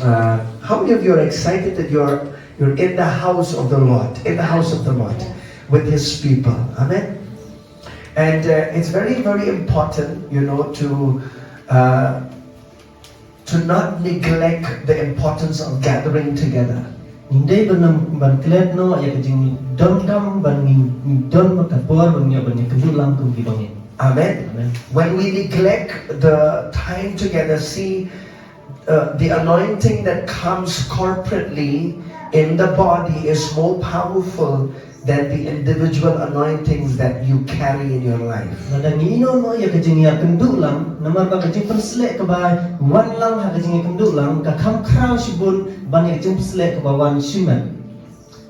How many of you are excited that you're in the house of the Lord, in the house of the Lord, with His people? Amen. And it's very, very important, to not neglect the importance of gathering together. Hindi ban klet no ya kajing don kam ban don makapor ban ya ban kedulang kum kibangin. Amen. Amen. When we neglect the time together, see the anointing that comes corporately in the body is more powerful than the individual anointings that you carry in your life. Nadang ino no ya kajing ya kedulang namar ba kajing penslek kabay wan lang ha kajing kedulang ka kam krau sibun ban ya kajing penslek kabay wan shiman.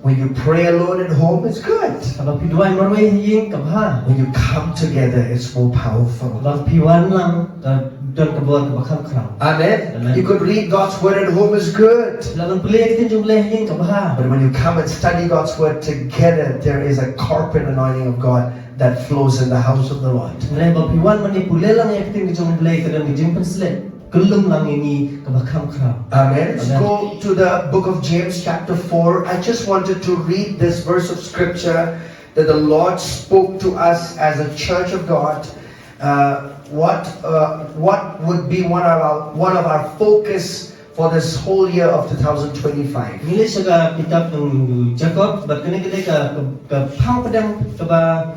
When you pray alone at home, it's good. Kalau piduai marwai ying kabha. When you come together, it's more powerful. Kalau piwan lang don kabor kabakam krau. Amen. Amen. You could read God's word at home is good. Lawan pelih kita jumlah ying kabha. But when you come and study God's word together, there is a corporate anointing of God that flows in the house of the Lord. Mereka piwan mani pulih lang ya kita jumlah kita dan jumlah penslek. Kelum lang ini kabakam krau. Amen. Let's go to the book of James chapter 4. I just wanted to read this verse of scripture that the Lord spoke to us as a church of God. What would be one of our focus for this whole year of 2025? Ini sebagai kitab ng Jacob, berkena kita ke pang pedang keba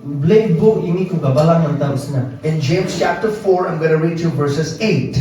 blade book ini ku kabalang antara usna. In James chapter 4, I'm going to read you verses 8.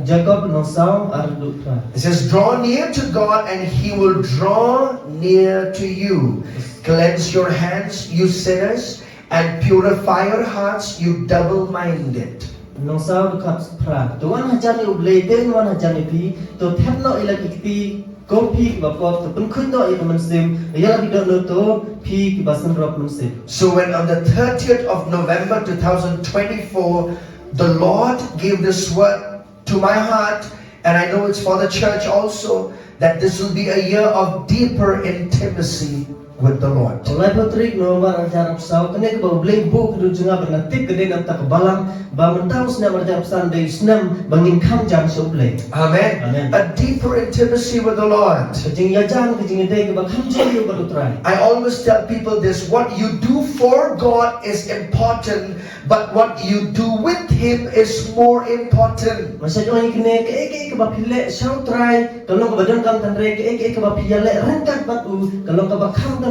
Jacob nosau ardutra. It says, "Draw near to God, and He will draw near to you. Cleanse your hands, you sinners, and purify your hearts, you double-minded." Nosau dekat pra. Tuan hajar ni blade den wan hajar ni pi. To thapno ila kiti kopi bapot to pun khun do ila mansim. Ya bi do to pi ki basan rop mansim. So when on the 30th of November 2024, the Lord gave this word to my heart, and I know it's for the church also, that this will be a year of deeper intimacy with the Lord. Oleh Patrick nomor ajar pesau kene ke blade book du junga bernatip gede dan tak balang ba mentau sna ajar pesan dari senam bangin kam jam soble. Amen. Amen. A deeper intimacy with the Lord. Kejing ya jam kejing ide ke ba kam jam berutrai. I always tell people this: what you do for God is important, but what you do with Him is more important. Masa join kene ke ba pile sau trai kalau ke badan kam tanre ke ba pile rengkat batu kalau ke ba kam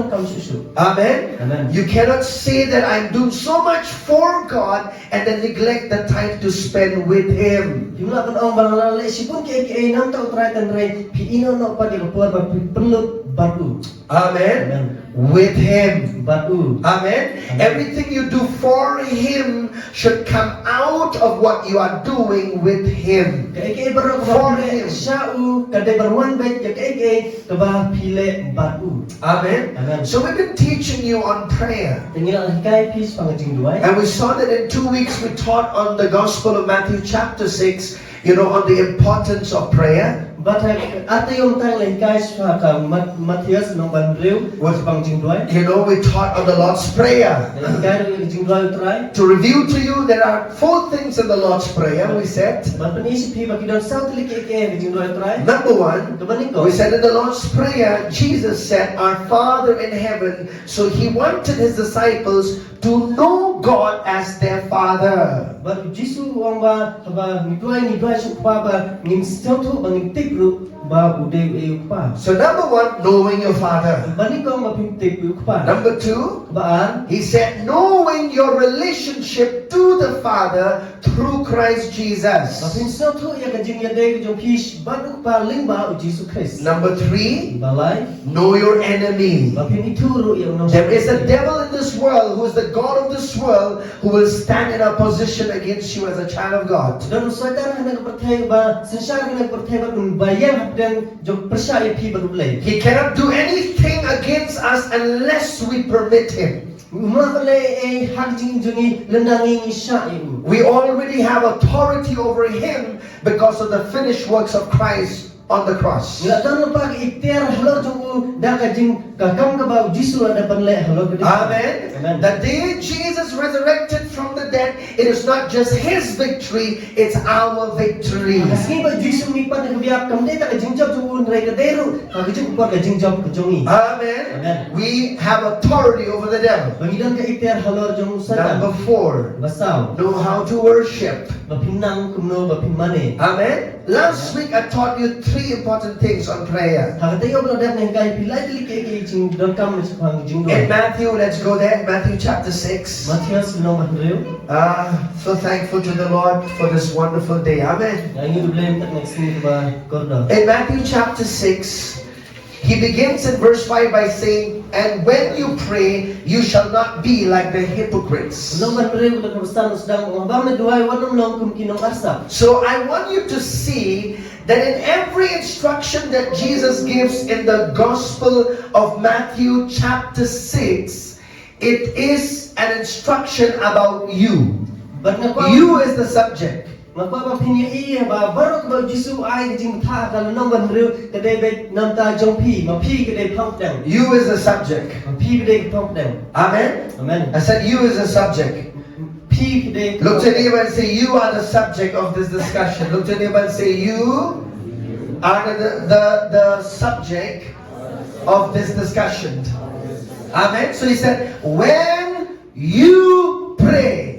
Amen. Amen. You cannot say that I'm doing so much for God and then neglect the time to spend with Him. Jumlah kan orang balala sipun ke nam tau trai tanre pi ino no pa di luar ba perlu batu. Amen. Amen. With Him. Batu. Amen. Amen. Everything you do for Him should come out of what you are doing with Him. Ke baru For ke Him. syau kade baruan bet ke ba pile batu. Amen. Amen. So we've been teaching you on prayer. Tinggal kai pis pangajing duai. And we saw that in 2 weeks we taught on the Gospel of Matthew chapter 6, on the importance of prayer. But ate yung tang lai kai sa ka Matthias nong banriu was pangjing duai. We taught on the Lord's Prayer. Kai ri jing duai trai. To review to you, there are 4 things in the Lord's Prayer, we said. Ba penisi pi ba kidon sau tli ke jing duai trai. Number 1, Kebaning ko. we said in the Lord's Prayer, Jesus said, "Our Father in heaven." So He wanted His disciples to know God as their Father. Ba Jisu wang ba ni duai su pa ba ngim sau tu bangin tikru ba ude e pa. So number 1, knowing your Father. Bani ko ma pin tik pa. Number 2, Baan He said, knowing your relationship to the Father through Christ Jesus. Mapin sau tu ya kajing ya de jong pis ba pa ling ba u Jisu Christ. Number 3, Balai know your enemy. mapin ituru ya unong. There is a devil in this world who is the God of this world who will stand in opposition against you as a child of God. Dan setan hana percaya ba sensar hana percaya ba bayang dan jong percaya pi berulai. He cannot do anything against us unless we permit him. Umavale hak jing jungi lendangi isya ibu. We already have authority over him because of the finished works of Christ on the cross. Ngila tan lupa ikhtiar halo jong da kajing kakam ka ba Jisu ada panle halo gede. Amen. Amen. The day Jesus resurrected from the that it is not just his victory, it's our victory. Kasi ba Yesus mi pa nagbiak kamde ta jingjab jung rai ka deru ka jung pa ka jingjab ka jongi. Amen. Amen. We have authority over the devil. Bangidan ka iter halor jung satan. Number 4, Basaw. know how to worship. Bapinang kumno bapimane. Amen. Last week I taught you 3 important things on prayer. Hakatayo bro dat nang kai pilai kli ke jing don kam mas phang jing do. In Matthew, let's go there. Matthew chapter 6. Matias no mahreu. So thankful to the Lord for this wonderful day. Amen. Ngangi dublem tak nak sini ba kordo. In Matthew chapter 6, he begins in verse 5 by saying, and when you pray, you shall not be like the hypocrites. No mahreu dak bestan sedang ngabam duai wanum long kum kinong arsa. So I want you to see that in every instruction that Jesus gives in the Gospel of Matthew chapter 6, it is an instruction about you. You is the subject. Magpapa pinya ba barok ba Yesu ai jing tha ka no mahreu kadai be namta jongpi mapi kadai phang dang. You is the subject. Mapi kadai phang dang. Amen. Amen. I said you is the subject. Pi kadai. Look to neighbor and say, you are the subject of this discussion. Look to neighbor and say, you are the subject of this discussion. Amen. So he said, when you pray.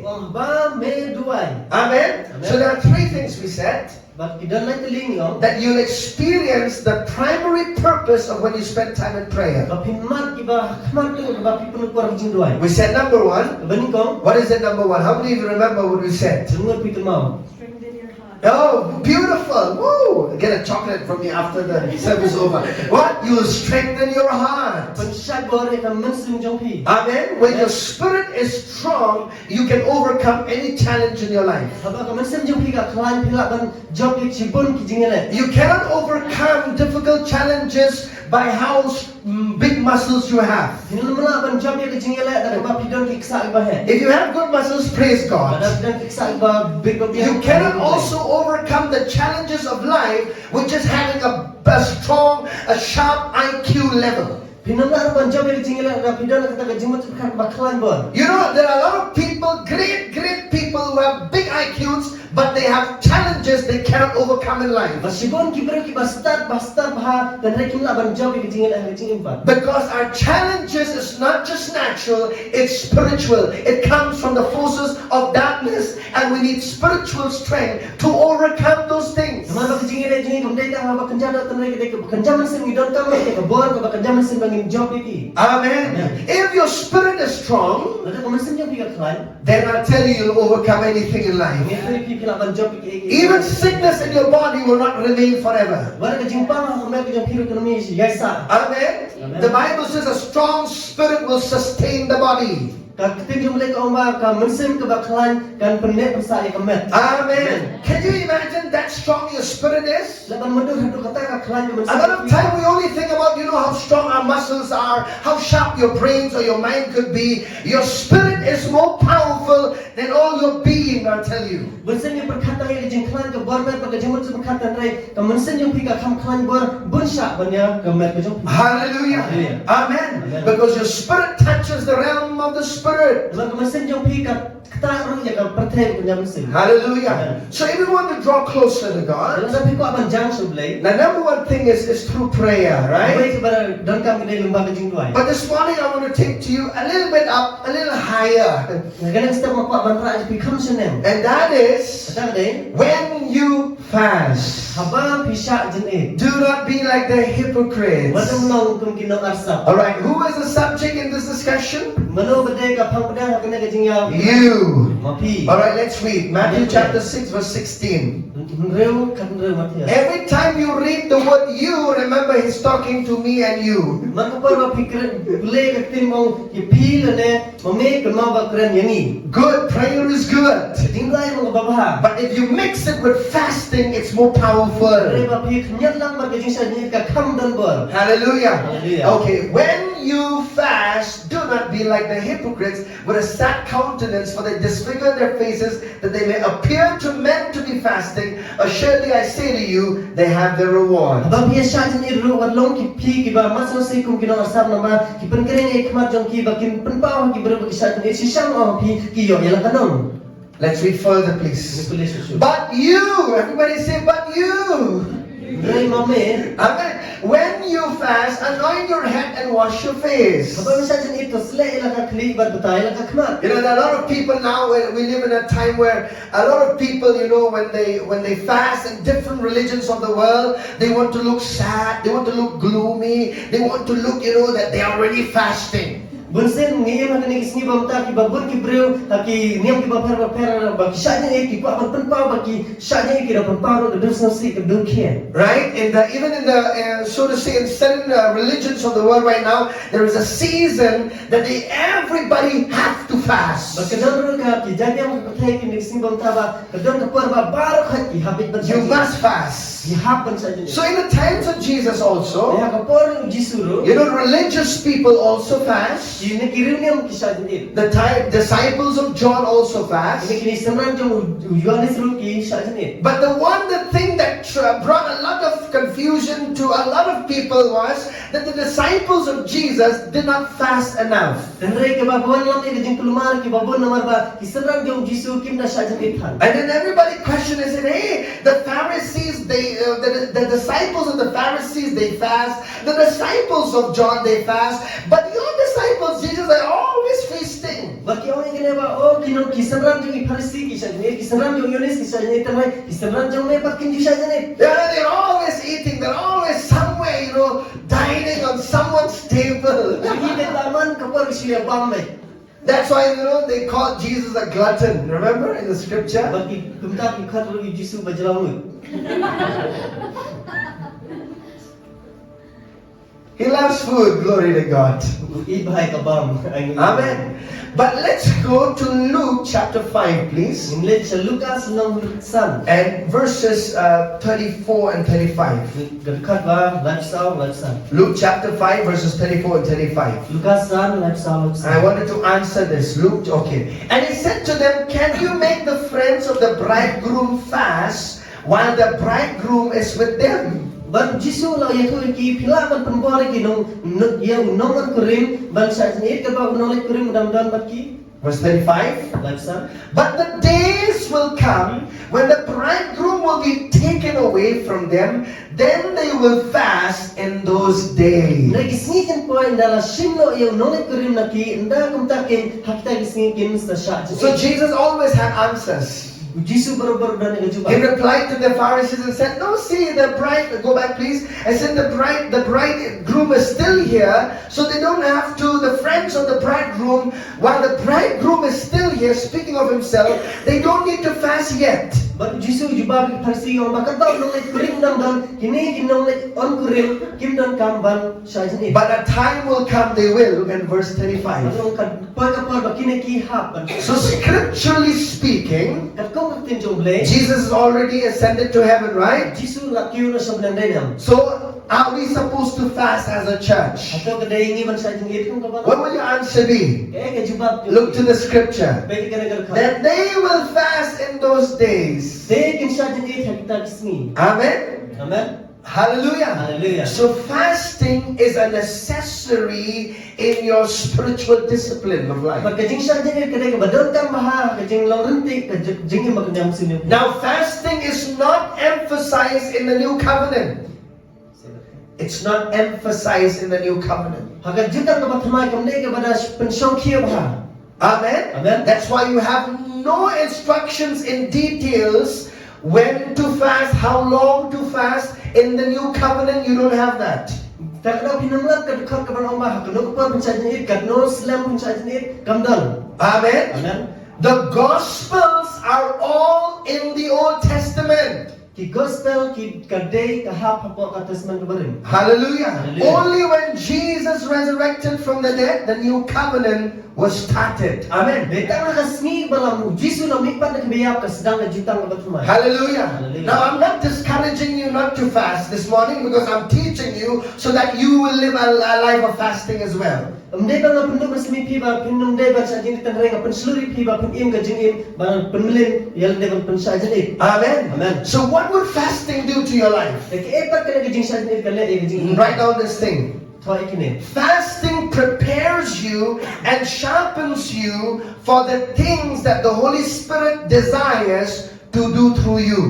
Amen. So there are 3 things we said. That you'll experience the primary purpose of when you spend time in prayer. We said number 1. What is it number 1? How many of you remember what we said? Oh, beautiful. Woo! Get a chocolate from me after the service over. What? You will strengthen your heart. Amen. When your spirit is strong, you can overcome any challenge in your life. You cannot overcome difficult challenges by how big muscles you have. If you have good muscles, praise God. You cannot also overcome the challenges of life with just having a strong, a sharp IQ level. You know, there are a lot of people, great people who have big IQs, but they have challenges they cannot overcome in life. Because our challenges is not just natural, it's spiritual. It comes from the forces of darkness, and we need spiritual strength to overcome those things. Amen. If your spirit is strong, then I'll tell you, you'll overcome anything in life. Even sickness in your body will not remain forever. Amen. The Bible says a strong spirit will sustain the body. Amen. Can you imagine that strong your spirit is? A lot of time we only think about, how strong our muscles are, how sharp your brains or your mind could be. Your spirit is more powerful than all your being, I'll tell you. Hallelujah. Amen. Because your spirit touches the realm of the spirit. Hallelujah. So if we want to draw closer to God, the number 1 thing is through prayer, right? But this morning I want to take to you a little bit up, a little higher. And that is when you fast. Do not be like the hypocrites. Alright, who is the subject in this discussion? You. Alright, let's read Matthew chapter 6 verse 16. Every time you read the word you, remember he's talking to me and you. Good, prayer is good. But if you mix it with fasting, it's more powerful. Hallelujah. Okay, when you fast, do not be like the hypocrites with a sad countenance, for they disfigure their faces, that they may appear to men to be fasting. Assuredly I say to you, they have their reward. Let's read further, please. But you, everybody say, but you. Amen. When you fast, anoint your head and wash your face. You know, there are a lot of people now. We live in a time where a lot of people, you know, when they fast in different religions of the world, they want to look sad, they want to look gloomy, they want to look, you know, that they are really fasting. Bunsen ngiem hak ni kisni bamta ki babun ki breu ki niam ki bapar ba ki shanya ki pa ban pa ki shanya ki ra pa ro de so si ke du kien. Right? Even in the so to say in certain religions of the world right now, there is a season that everybody have to fast. Ba kadon ro ka ki janya mo thai ki ni kisni bamta ba kadon ka par ba bar khat ki habit ban. You must fast. So in the times of Jesus also, you know, religious people also fast. The disciples of John also fast. But the thing that brought a lot of confusion to a lot of people was that the disciples of Jesus did not fast enough. And then everybody questioned and said, hey, the Pharisees, the disciples of the Pharisees, they fast. The disciples of John, they fast. But your disciples, Jesus, are always feasting. Yeah, they're always eating. They're always somewhere, you know, dining on someone's table. That's why, you know, they called Jesus a glutton. Remember in the scripture? He loves food, glory to God. Amen. But let's go to Luke chapter 5, please. And verses 34 and 35. Luke chapter 5, verses 34 and 35. I wanted to answer this. Luke, okay. And he said to them, can you make the friends of the bridegroom fast while the bridegroom is with them? But Jisu la yaku ki philaman panbore ki yang nongan kurim ban sajnit ka ba nolik kurim dam batki. Verse 35. But the days will come when the bridegroom will be taken away from them, then they will fast in those days. So Jesus always had answers. He replied to the Pharisees and said, no, see, the bride, go back please. I said the bridegroom is still here, so they don't have to, the friends of the bridegroom, while the bridegroom is still here, speaking of himself, they don't need to fast yet. But a time will come, they will. Look at verse 35. So scripturally speaking, Jesus is already ascended to heaven, right? So are we supposed to fast as a church? What will your answer be? Look to the scripture. That they will fast in those days. Amen. Amen. Hallelujah. Hallelujah. So fasting is a necessary in your spiritual discipline of life. Now fasting is not emphasized in the new covenant. It's not emphasized in the new covenant. Amen. Amen. That's why you have no instructions in details when to fast, how long to fast. In the new covenant, you don't have that. Amen. Amen. The Gospels are all in the Old Testament. Hallelujah. Only when Jesus resurrected from the dead, the new covenant was started. Amen. Hallelujah. Now I'm not discouraging you not to fast this morning, because I'm teaching you so that you will live a life of fasting as well. Amen. Amen. So what would fasting do to your life? Write down this thing. Fasting prepares you and sharpens you for the things that the Holy Spirit desires to do through you.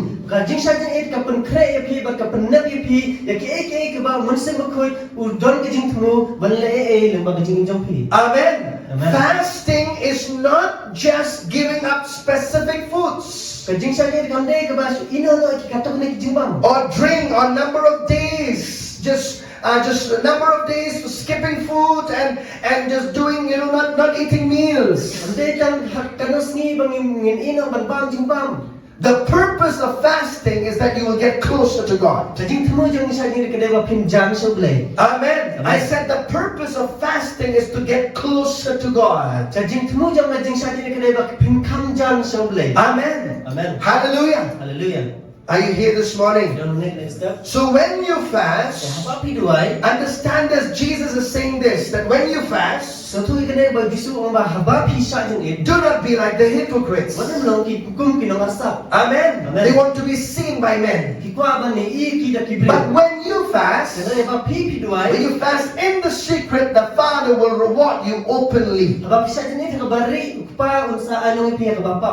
Jing sa jing it kapan kre yapi ba kapan nab yapi ya ki ek ba munse makoi udon ke jing thmu ban le lembag jing jong pi. Amen. Amen. Fasting is not just giving up specific foods Jing sa jing kamde ke ba ino no ki katok ne jing bam. or drink or number of days. Just a number of days for skipping food and just doing, not eating meals. Kamde kan kanos ni bang ngin ino ban bam jing bam. The purpose of fasting is that you will get closer to God. Jing thmu jong sa jing ke ba pin jam so ble. Amen. Amen. I said the purpose of fasting is to get closer to God. Jing thmu jong na jing sa jing ke ba pin kam jam so ble. Amen. Amen. Hallelujah. Hallelujah. Are you here this morning? Don't make next step. So when you fast, Apa pi duai? understand this. Jesus is saying this, that when you fast, So tu ikene ba bisu ong ba haba pi sa jing it. do not be like the hypocrites. Wanam long ki kum ki nong asap. Amen. Amen. They want to be seen by men. Ki kwa ba ni I ki da ki ble. But when you fast, Kada ba pi duai? when you fast in the secret, the Father will reward you openly. Haba pi sa jing it ka bari pa unsa anong pi ka ba pa.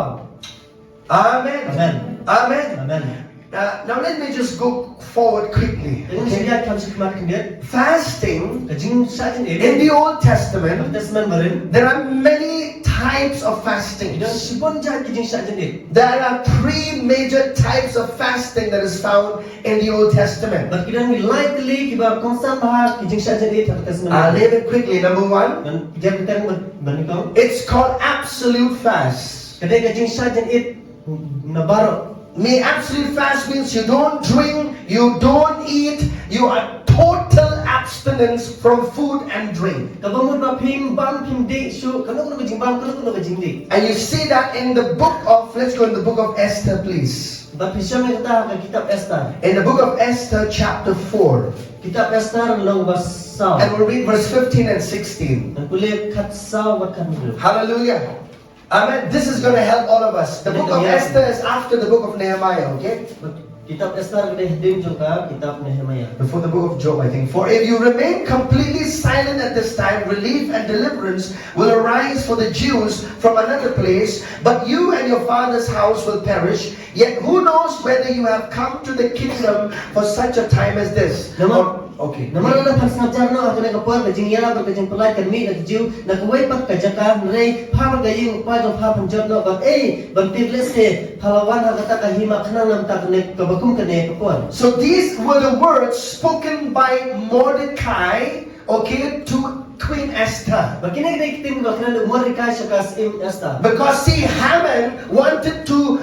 Amen. Amen. Amen. Amen. Now let me just go forward quickly. Dengan siya kam sikmat kendiat. Fasting Kajing sa jing it. in the Old Testament, Testament barin. there are many types of fasting. Idan sibon ja kijing sa jing it. There are three major types of fasting that is found in the Old Testament. But kidan ni likely kiba konsam bah kijing sa jing it Testament. I'll name it quickly. Number one, Dan dia kita banikong. it's called absolute fast. Kadai kajing sa jing it nabaro. Absolute fast means you don't drink, you don't eat, you are total abstinence from food and drink. Kabangun ba pim bam pim de so kanu kanu kajing bam kanu kanu kajing de. And you see that in the book of, let's go in the book of Esther, please. Ba pisya may kata ka kitab Esther. In the book of Esther, chapter 4. Kitab Esther long basaw. And we'll read verse 15 and 16. Ang kulit katsaw wat kanu. Hallelujah. Amen. This is going to help all of us. The book of Esther is after the book of Nehemiah, okay? Kitab Esther kadai din juga kitab Nehemiah. Before the book of Job, I think. For if you remain completely silent at this time, relief and deliverance will arise for the Jews from another place, but you and your father's house will perish. Yet who knows whether you have come to the kingdom for such a time as this? Okay. Naman na pagsnajar na ako na kapwa kajing yara ba kajing palay kami na jiw na kuway pat kajaka nray pa magaying pa do pa panjot no but bang tirles he halawan ha kata kahima kanang nam ta kane kabakum kane kapwa. So these were the words spoken by Mordecai, okay, to Queen Esther. Bakina kita ikitim ba kanang Mordecai sa kas Esther. Because see, Haman wanted to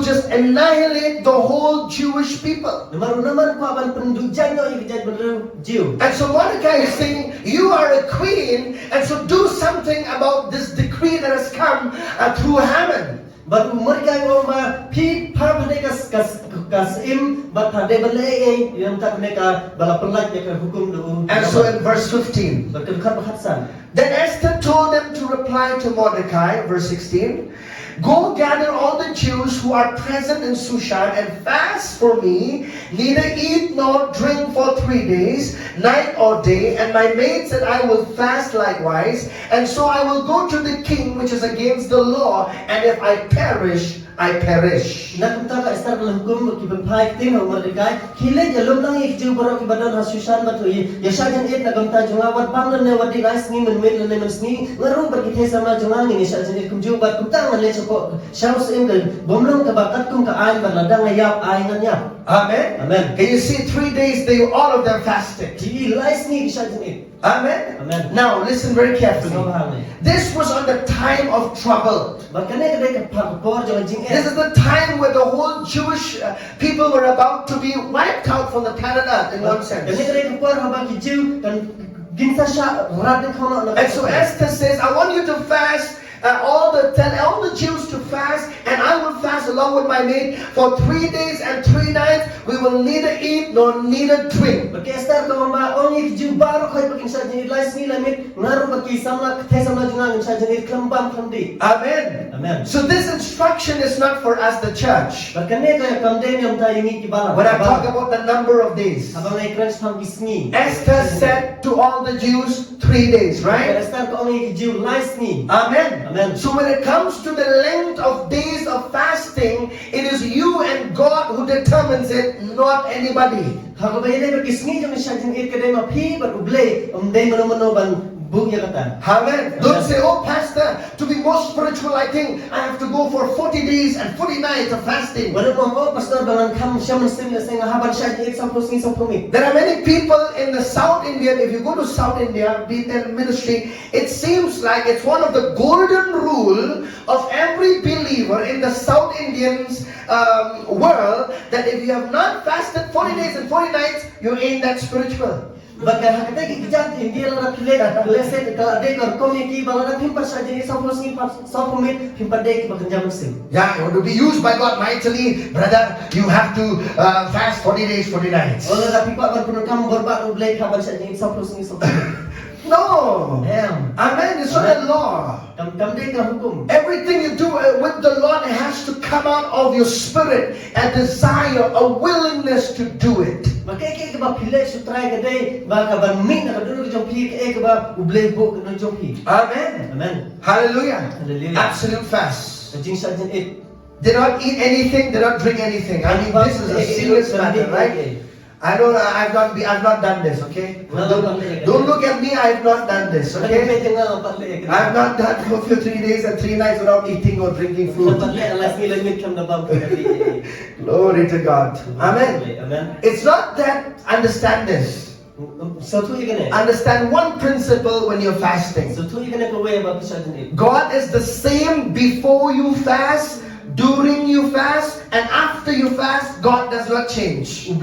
just annihilate the whole Jewish people. Naman ko aban pendujan no ikijad beru jiw. And so Mordecai is saying, you are a queen, and so do something about this decree that has come through Haman. But Mordecai o ma pi pa pade kas im but pade balay yang tak neka bala pelaj ya hukum do. And so in verse 15, berkedekat bahasa. then Esther told them to reply to Mordecai, verse 16, go gather all the Jews who are present in Shushan and fast for me, neither eat nor drink for 3 days, night or day, and my maid said I will fast likewise, and so I will go to the king which is against the law, and if I perish, I perish. Nakumta ka Esther dalam hukum kibanpai tim Mordecai kile jalum nang ikju baro kibadan hasusan batui yasajan it nagamta jungawat panglan ne wadi guys ni menwit le mensni ngaru berkite sama jungang ini sajan it kumju bat kumtang le choko shaus ingel bomlong ka bakat kum ka ain berladang ayap ainanya. Amen. Amen. Can you see 3 days they all of them fasted? Ji lais ni sajan it. Amen. Amen. Now listen very carefully. Subhanallah. This was on the time of trouble. Bakane kadai ka por jangan jing This is the time where the whole Jewish people were about to be wiped out from the planet Earth in one sense. Kadai kadai ka por haba kijiu kan ginsa sha radin kono. And so Esther says, I want you to fast tell all the Jews to fast, and I will fast along with my maid for 3 days and 3 nights. We will neither eat nor neither drink. Berkestar to mamba ongi ju baru khoi bakin sa jenit lai sni lamit ngaru baki samla the samla jungang sa jenit klambam klamdi. Amen. Amen. So this instruction is not for us, the church. Berkene ka kamde nyam ta yingi ki bala. When I talk about the number of days, abang nai krans phang kisni. Esther said to all the Jews 3 days, right? Berkestar ka ongi ki ju lai sni. Amen. Amen. So when it comes to the length of days of fasting, it is you and God who determines it, not anybody. Hakabayade berkisni jam sa jenit kedai ma phi beruble dei mano ban bugya kata. Amen. Don't say, oh pastor, to be more spiritual, I think I have to go for 40 days and 40 nights of fasting. Wala mo mo pastor bangan kam shaman sim na senga haban sa jenit sa prosing sa promi. There are many people in the South India, if you go to South India, be it in ministry, it seems like it's one of the golden rule of every believer in the South Indians world that if you have not fasted 40 days and 40 nights, you ain't that spiritual. Baka hakata ki kijat India la pile lese ka de kar komi ki bala phimpa sa jenit sa prosing sa promi phimpa de ki bakan jam sim. Yeah, you want to be used by God mightily, brother. You have to fast 40 days, 40 nights. Ola da phimpa ban pun kam borba ublai haban sa jenit sa prosing sa promi. No. Damn. Amen. It's not a law. Kam de ka hukum. Everything you do with the Lord has to come out of your spirit, a desire, a willingness to do it. Maka ke ba phile sutrai ka dei ba ka ban min ka dulu jom phi ke ba ublai bo ka jom phi. Amen. Amen. Hallelujah. Hallelujah. Absolute fast. Jing sa jenit. Did not eat anything, did not drink anything. I mean, this is a serious matter, right? I've not done this, okay? Don't look at me, I've not done this, okay? I've not done for 3 days and 3 nights without eating or drinking food. Glory to God. Amen. It's not that, understand this. Understand one principle when you're fasting. God is the same before you fast, during you fast, and after you fast. God does not change. You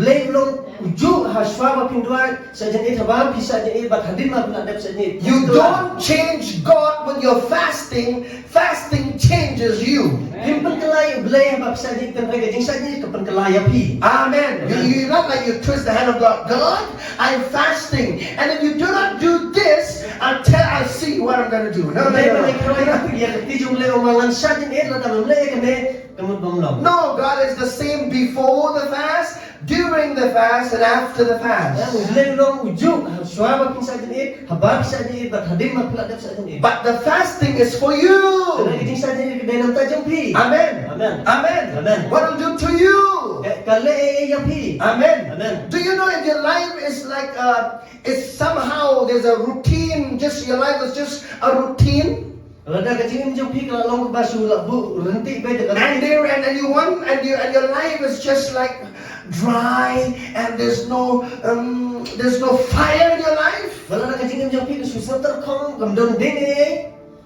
don't change God when you're fasting. Fasting changes you. Amen. You're not like you twist the hand of God. God, I'm fasting, and if you do not do this, I'll see what I'm going to do. No, God is the same before the fast, during the fast, and after the fast. But the fasting is for you. Amen. Amen. What will do to you? Amen. Do you know if your life is like it's somehow there's a routine, just your life is just a routine? And your life is just like dry, and there's no fire in your life.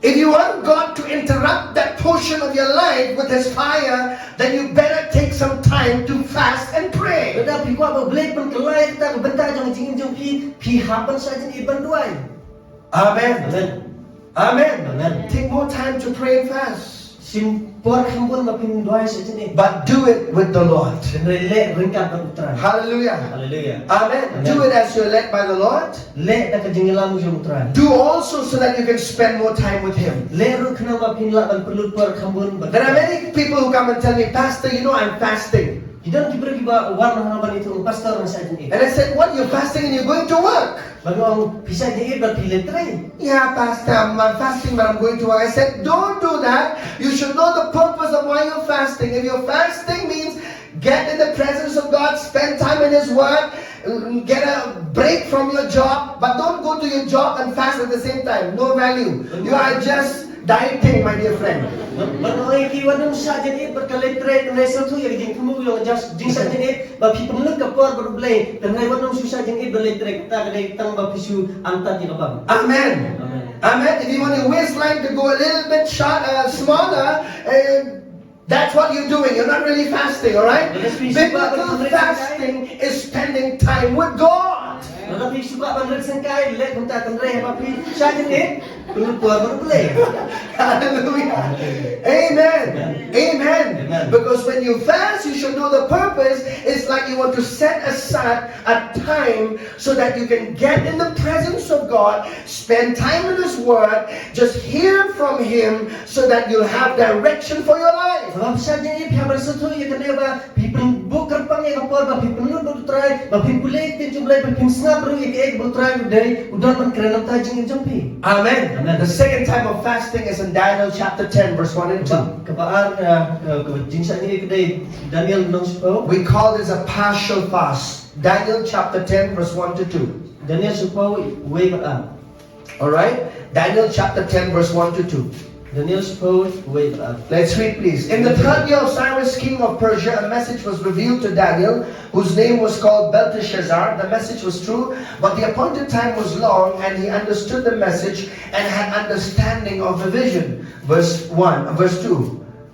If you want God to interrupt that portion of your life with His fire, then you better take some time to fast and pray. Amen. Amen. Take more time to pray and fast. But do it with the Lord. Hallelujah. Amen. Do it as you're led by the Lord. Do also so that you can spend more time with Him. There are many people who come and tell me, Pastor, you know I'm fasting. And I said, what? You're fasting and you're going to work? Yeah, Pastor, I'm fasting but I'm going to work. I said, don't do that. You should know the purpose of why you're fasting. If you're fasting means get in the presence of God, spend time in His Word, get a break from your job, but don't go to your job and fast at the same time. No value. You are just dieting, my dear friend. Amen. Amen. If you want your waistline to go a little bit smaller, that's what you're doing. You're not really fasting, alright? Biblical fasting is spending time with God. Tapi suka bandar sengkai, lek kunta tandre papi saja ni, kulit tua baru boleh. Hallelujah. Amen. Amen. Because when you fast, you should know the purpose. It's like you want to set aside a time so that you can get in the presence of God, spend time in His Word, just hear from Him so that you'll have direction for your life. Sebab saja ni pihak bersetu ia kena ba pipin bukan pangai kapor ba pipin nur berutrai ba pipin kulit tin jumlah pipin snap ru ik berutrai dari udah man kerana tajing jumpi. Amen. The second type of fasting is in Daniel chapter 10 verse 1 and 2. Kebaan jinsa ni kedai Daniel nong supo. We call this a partial fast. Daniel chapter 10 verse 1 to 2. Daniel supo way ba. Alright? Daniel chapter 10 verse 1 to 2. Daniel supo way ba. Let's read please. In the third year of Cyrus king of Persia, a message was revealed to Daniel, whose name was called Belteshazzar. The message was true, but the appointed time was long, and he understood the message and had understanding of the vision. Verse 2.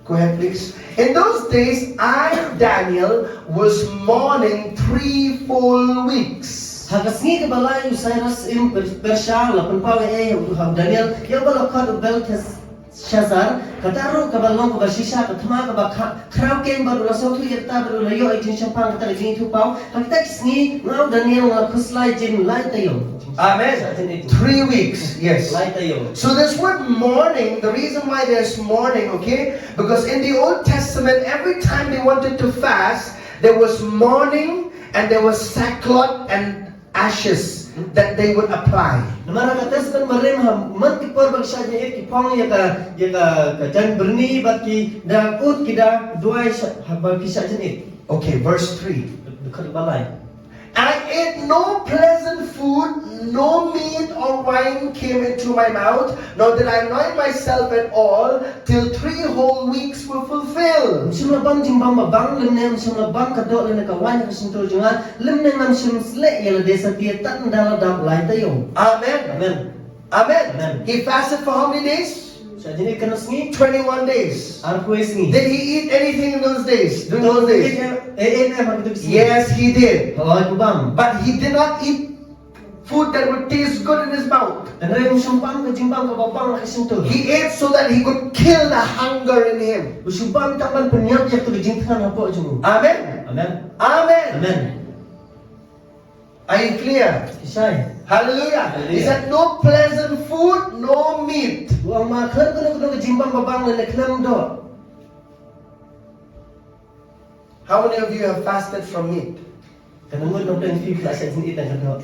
Go ahead please. In those days, I, Daniel, was mourning 3 full weeks. Hagasngi ke balai Cyrus im Persia lapan pawe Daniel yang balakad Shazar, Kataru, Kabalong, Bashisha, Katama, Crow came, but also to Yata, Layo, 18 Champagne, Tagajin to Pau, and text me, now Daniel, Kuslai, Jim, light the young. Amen. 3 weeks, yes. Light the young. So this word mourning, the reason why there's mourning, okay? Because in the Old Testament, every time they wanted to fast, there was mourning and there was sackcloth and ashes that they would apply. Namara katas kan marim ham manti por bagsa je ki pong ya ka jan berni baki da ut kida duai habal kisah jenit. Okay, verse 3. Dekat balai. I ate no pleasant food, no meat or wine came into my mouth, nor did I anoint myself at all, till 3 whole weeks were fulfilled. Semua bang jimbang bang lemnem semua bang kadok lena kawan ka sentul jangan lemnem nam sem slek ya desa dia tan dalam dam lai tayo. Amen. Amen. Amen. Amen. He fasted for how many days? Saja ni kena sengi 21 days. aku sengi. Did he eat anything in those days? During those days? Yes, he did. Oh, aku bang. But he did not eat food that would taste good in his mouth. Dan rai musumpang ke jimbang ke bapang ke sentul. He ate so that he could kill the hunger in him. Musumpang taman penyap ya tu jingtan apa jumu. Amen. Amen. Amen. Amen. Are you clear? Kisah. Hallelujah. He said no pleasant food, no meat. Uang makan kena ke jimbang babang lena kelam do. How many of you have fasted from meat? Kena mut nak tengok film lah saya sendiri dan kena.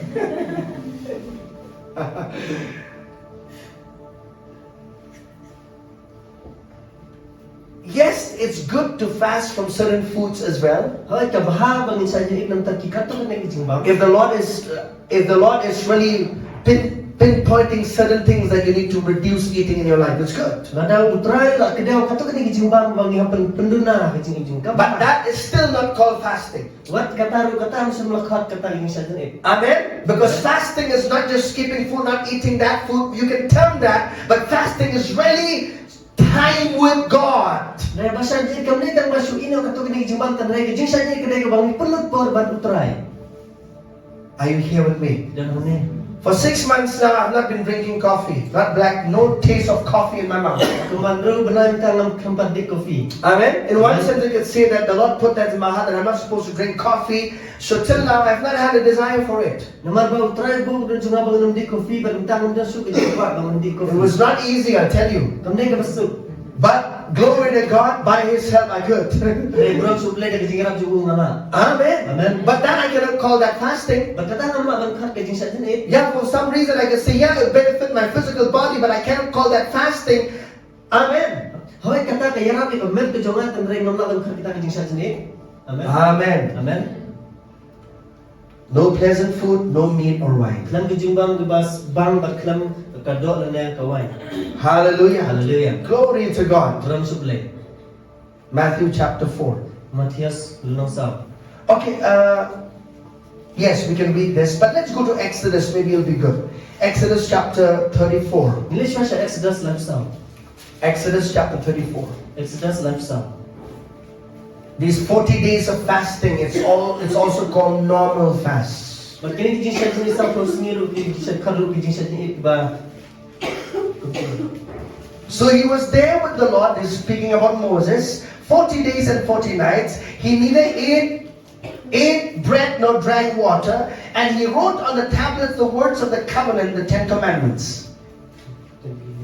Yes, it's good to fast from certain foods as well. Hai kabah bangin saja iklan tak kikat tu kena ke jimbang. If the Lord is really pinpointing certain things that you need to reduce eating in your life, it's good. Nada utrai lah kedau kata kena ke jimbang bangin penduna ke jimbang. But that is still not called fasting. Wat kata ru kata mesti melakat kata ini saja ni. Amen. Because fasting is not just skipping food, not eating that food. You can term that, but fasting is really time with God. Dari bahasa jadi kami tak masuk ini kata kena ke jimbang kan rai ke jing saja kena ke bangin pelut por ban utrai. Are you here with me? Dan mana? For 6 months now, I've not been drinking coffee. Not black, no taste of coffee in my mouth. Kemandru benar tanam tempat di kopi. Amen. In one sense, you could say that the Lord put that in my heart that I'm not supposed to drink coffee. So till now, I've not had a desire for it. Namar bau try bau dan cuma bau di kopi, baru tanam dan suka jumpa bau di kopi. It was not easy, I'll tell you. Kami ke besuk. But glory to God, by His help, I could. Bro suplai dari jingrap jubu nama. Amen. Amen. But that I cannot call that fasting. Berkata nama bangkat ke jing saja ni. Yeah, for some reason I can say, yeah, it benefit my physical body, but I cannot call that fasting. Amen. Hoi kata ke yarap ke mer ke jongan tendrai nama bangkat kita ke jing saja ni. Amen. Amen. Amen. No pleasant food, no meat or wine. Kelam ke jimbang ke bas bang berkelam kadok lena kawan. Hallelujah. Hallelujah. Glory to God. Bro suplai. Matthew chapter 4. Matias lunong sao. Okay, yes, we can read this, but let's go to Exodus, maybe it'll be good. Exodus chapter 34. English version Exodus lifestyle. Exodus chapter 34. Exodus lifestyle. These 40 days of fasting, it's also called normal fast. But kini kijing siya ni sa pros ni ru kijing siya karu kijing siya ni ba. So he was there with the Lord. This is speaking about Moses. 40 days and 40 nights. He neither ate bread nor drank water. And he wrote on the tablets the words of the covenant, the 10 commandments.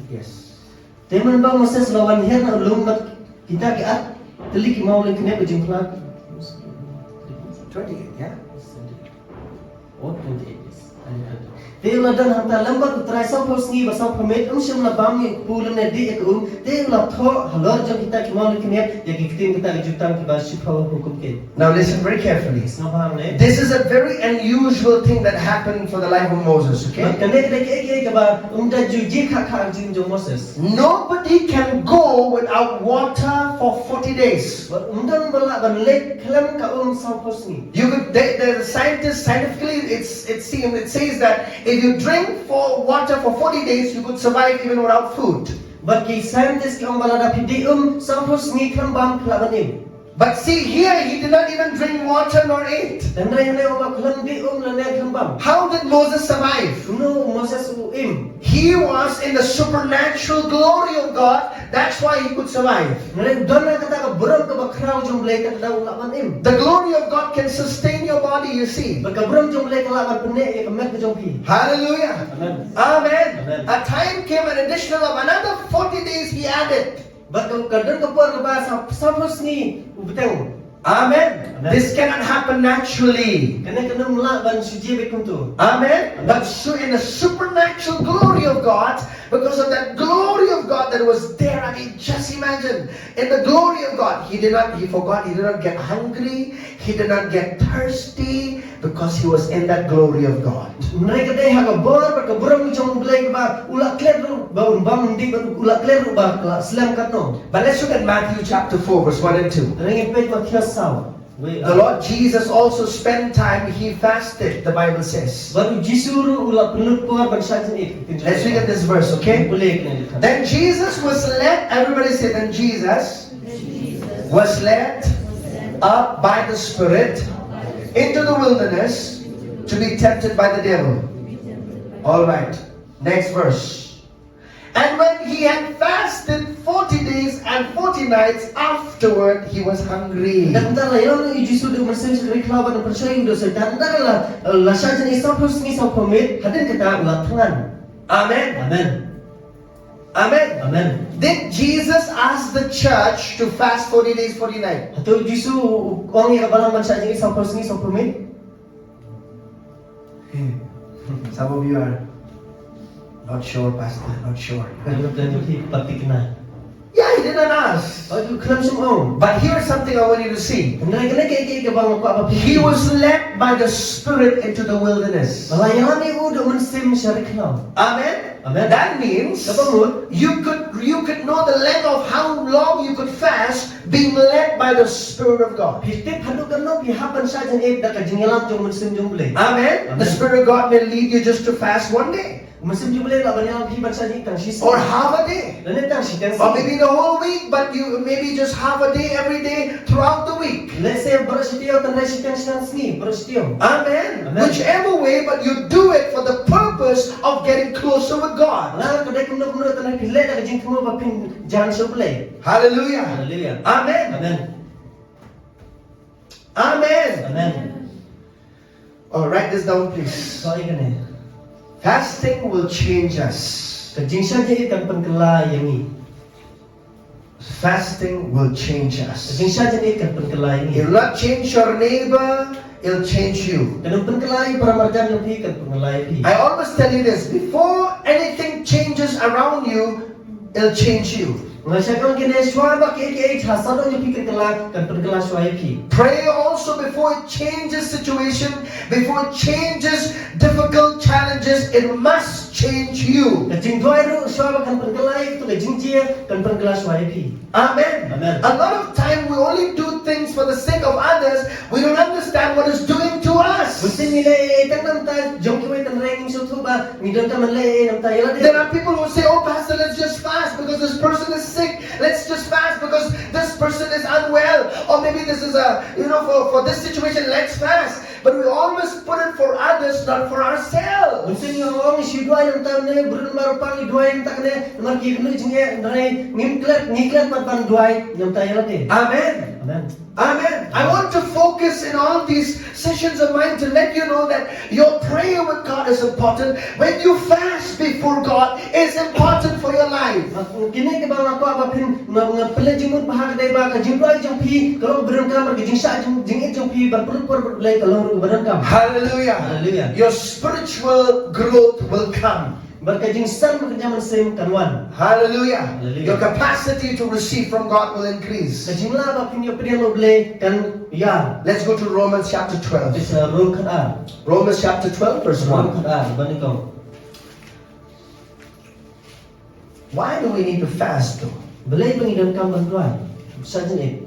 Yes. Teman bang Moses lawan hen lumat kita ki at telik mau lagi kena kijing plak. 28, yeah? Oh, 28 yes. Teo dan hanta lambat utrai sa pros ni basa permit shim la bam ni pulan ne di ek teo la tho halor jam kita ki mau kene ya ki kitin kita ki jutang ki ba shipho hukum ke. Now listen very carefully. Snabam ne. This is a very unusual thing that happened for the life of Moses, okay? Kene kene ke ba da ju ji kha kha jin jo Moses. Nobody can go without water for 40 days. Undan bala ban lek klam ka sa pros ni. You could, the scientists, scientifically, it says that if you drink water for 40 days, you could survive even without food. But ki scientists ki bala da pidi sa pros ni klam bam klabanim. But see here, he did not even drink water nor ate. Dan rai ne ba klam di la ne klam bam. How did Moses survive? No Moses im. He was in the supernatural glory of God. That's why he could survive. Ne don na kata ka buram ka ba kraw jom le ka da ulaban im. The glory of God can sustain your body, you see. Ba ka buram jom le ka laban pune e ka mek jom pi. Hallelujah. Amen. Amen. Amen. A time came, an additional of another 40 days he added. Ba ka don ka por ka ba sa pros ni ubteng. Amen. Amen. This cannot happen naturally. Kena kena mulaban suji be kuntu. Amen. But so in the supernatural glory of God, because of that glory of God that was there, I mean, just imagine, in the glory of God, he did not get hungry, he did not get thirsty, because he was in that glory of God. Mereka deh haga bor ba ka buram jom le ba ulak kleru ba bam di ba ulak kleru ba slam katno. But let's look at Matthew chapter 4, verse 1 and 2. Ringin pet ba kiasaw. The Lord Jesus also spent time, he fasted, the Bible says. Baru jisuru ulak pelut por ban sajin it. Let's look at this verse, okay? Boleh kena. Then Jesus was led, everybody say, then Jesus was led up by the Spirit into the wilderness to be tempted by the devil. Alright, next verse. And when he had fasted 40 days and 40 nights, afterward he was hungry. Dan dala yon jisu de mersen sekali kelaban percaya do se dan dala la sajin isa pros ni sa permit hadin kata ulak tangan. Amen. Amen. Amen. Amen. Did Jesus ask the church to fast 40 days, 40 nights? Atau jisu orang yang balang ban sajin isa pros ni sa permit? Some of you are not sure, Pastor, not sure. Kalau plan tu pati kena. Yeah, he didn't ask. Aduh kelam semua. But here's something I want you to see. Kena ke bang aku apa He was led by the Spirit into the wilderness. Malayan ni udah mensim syari kelam. Amen. Amen. That means Kapamut. you could know the length of how long you could fast being led by the Spirit of God. Pitip hadu kano pihapan saja ni dah kajingalam jom mensim jom boleh. Amen. The Spirit of God may lead you just to fast one day Mensim jom boleh lah banyak pihapan saja tang sisi. or half a day. Dan tang sisi. Or maybe the whole week, but you maybe just half a day every day throughout the week. Let's say bersetio tang resikan sini bersetio. Amen. Amen. Whichever way, but you do it for the purpose of getting closer with God. Lah kedai kuno tang pilih dah kajing kamu bapin jangan so boleh. Hallelujah. Haleluya. Amen. Amen. Amen. Amen. Oh, write this down, please. So ini. Fasting will change us. Kajing saja ikan pengkela yang ni. Fasting will change us. Kajing saja ikan pengkela ini. It will not change your neighbor, it'll change you. Kanang pengkelai para marjan yang ikan pengelai pi. I always tell you this, before anything changes around you, it'll change you. Masyarakat kena suara ke hasado yang pikir kelak kan pengkelas suai pi. Pray also before it changes situation, before it changes difficult challenges, it must change you. Kajing dua itu suara kan pengkelai itu kajing dia kan pengkelas suai pi. Amen. Amen. A lot of time we only do things for the sake of others. We don't understand what it's doing to us. Mesti nilai tang namta jom kiwai tang ranking so tu ba midon tang nilai namta yala There dia. are people who say, "Oh, Pastor, let's just fast because this person is sick. Let's just fast because this person is unwell, or maybe this is for this situation. Let's fast." but we always put it for others, not for ourselves. Mungkin yang orang si dua yang tahu ni berun baru pagi dua yang tak ni, nomor kita ni cuma dari ngiklat mat dua yang tahu lagi. Amen. Amen. Amen. I want to focus in all these sessions of mine to let you know that your prayer with God is important. When you fast before God, it's important for your life. Kini ke bang aku apa pun pelajimut bahag day ba kajimpai jumpi kalau berun kamar kajingsa jingit jumpi berperut lay kalau berun kamar. Hallelujah. Hallelujah. Your spiritual growth will come. Berkajingsan berkejaman sem kanwan. Hallelujah. Hallelujah. Your capacity to receive from God will increase. Kajingla apa pun yang pernah boleh kan ya. Let's go to Romans chapter 12. Bisa rom kan Romans chapter 12 verse rom 1. kan banding Why do we need to fast though? Belai pengidam kamban tuan. Saja ni.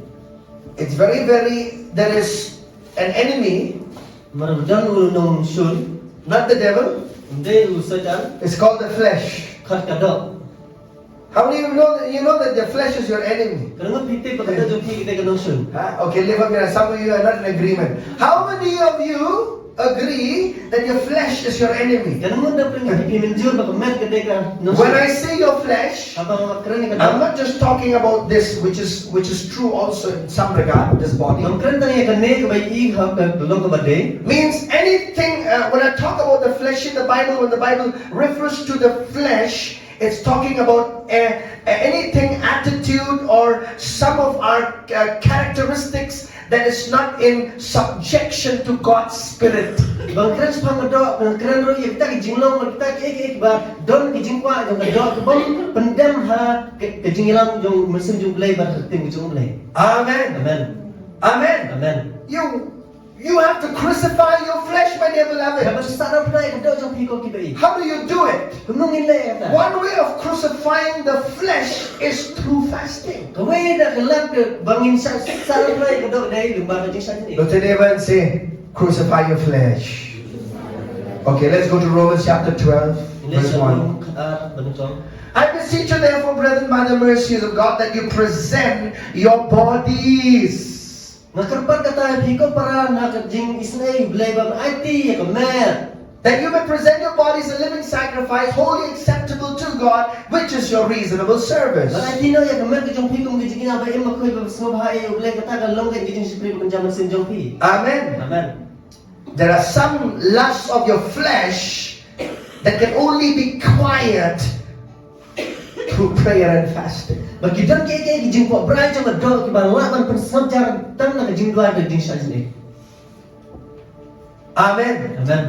It's there is an enemy, Marudang ulunong sun. not the devil. Hindi usajan. It's called the flesh. Kat kadok. How many of you know that the flesh is your enemy? Kerana piti pagkata jumpi kita kanong sun. Huh? Okay, live up here. Some of you are not in agreement. How many of you agree that your flesh is your enemy? Kerana mo dapat piminjur bagamat kita kan. When I say your flesh, Apa kerana I'm kadok. not just talking about this, which is true also in some regard, this body. Ang kerana tanya kan ne kebai ig ha ke tulong kebade. Means anything, when I talk about the flesh in the Bible, when the Bible refers to the flesh, it's talking about anything, attitude, or some of our characteristics that is not in subjection to God's Spirit. Bang kerana sepang kadok, bang kerana ro kita kijinglong kita ik ba don kijingkwa jong kadok kebom pendam ha kijinglam jong mesin jong belai bar tim jong belai. Amen. Amen. Amen. Amen. You have to crucify your flesh, my dear beloved. Dapat start play kadok jong piko kibai. How do you do it? Kumung ile kata. One way of crucifying the flesh is through fasting. Kawai dah kelap ke bangin start play kadok dari lumba kajing saja ni. Look to neighbor and say, crucify your flesh. Okay, let's go to Romans chapter 12, verse 1. I beseech you therefore, brethren, by the mercies of God, that you present your bodies. Nakarpan kata hiko para nakajing isnay belai bang IT ya kemer. That you may present your bodies a living sacrifice, wholly acceptable to God, which is your reasonable service. Bang IT no ya kemer kajong hiko kajing apa em makoi bang semua bahaya belai kata kalau kan kajing sipri penjaman sin jong pi. Amen. Amen. There are some lusts of your flesh that can only be quiet through prayer and fasting. Bagi dan keke kajing po berai jong kadok kibang laban pensabjar tan nak kajing dua kajing saja ni. Amen. Amen.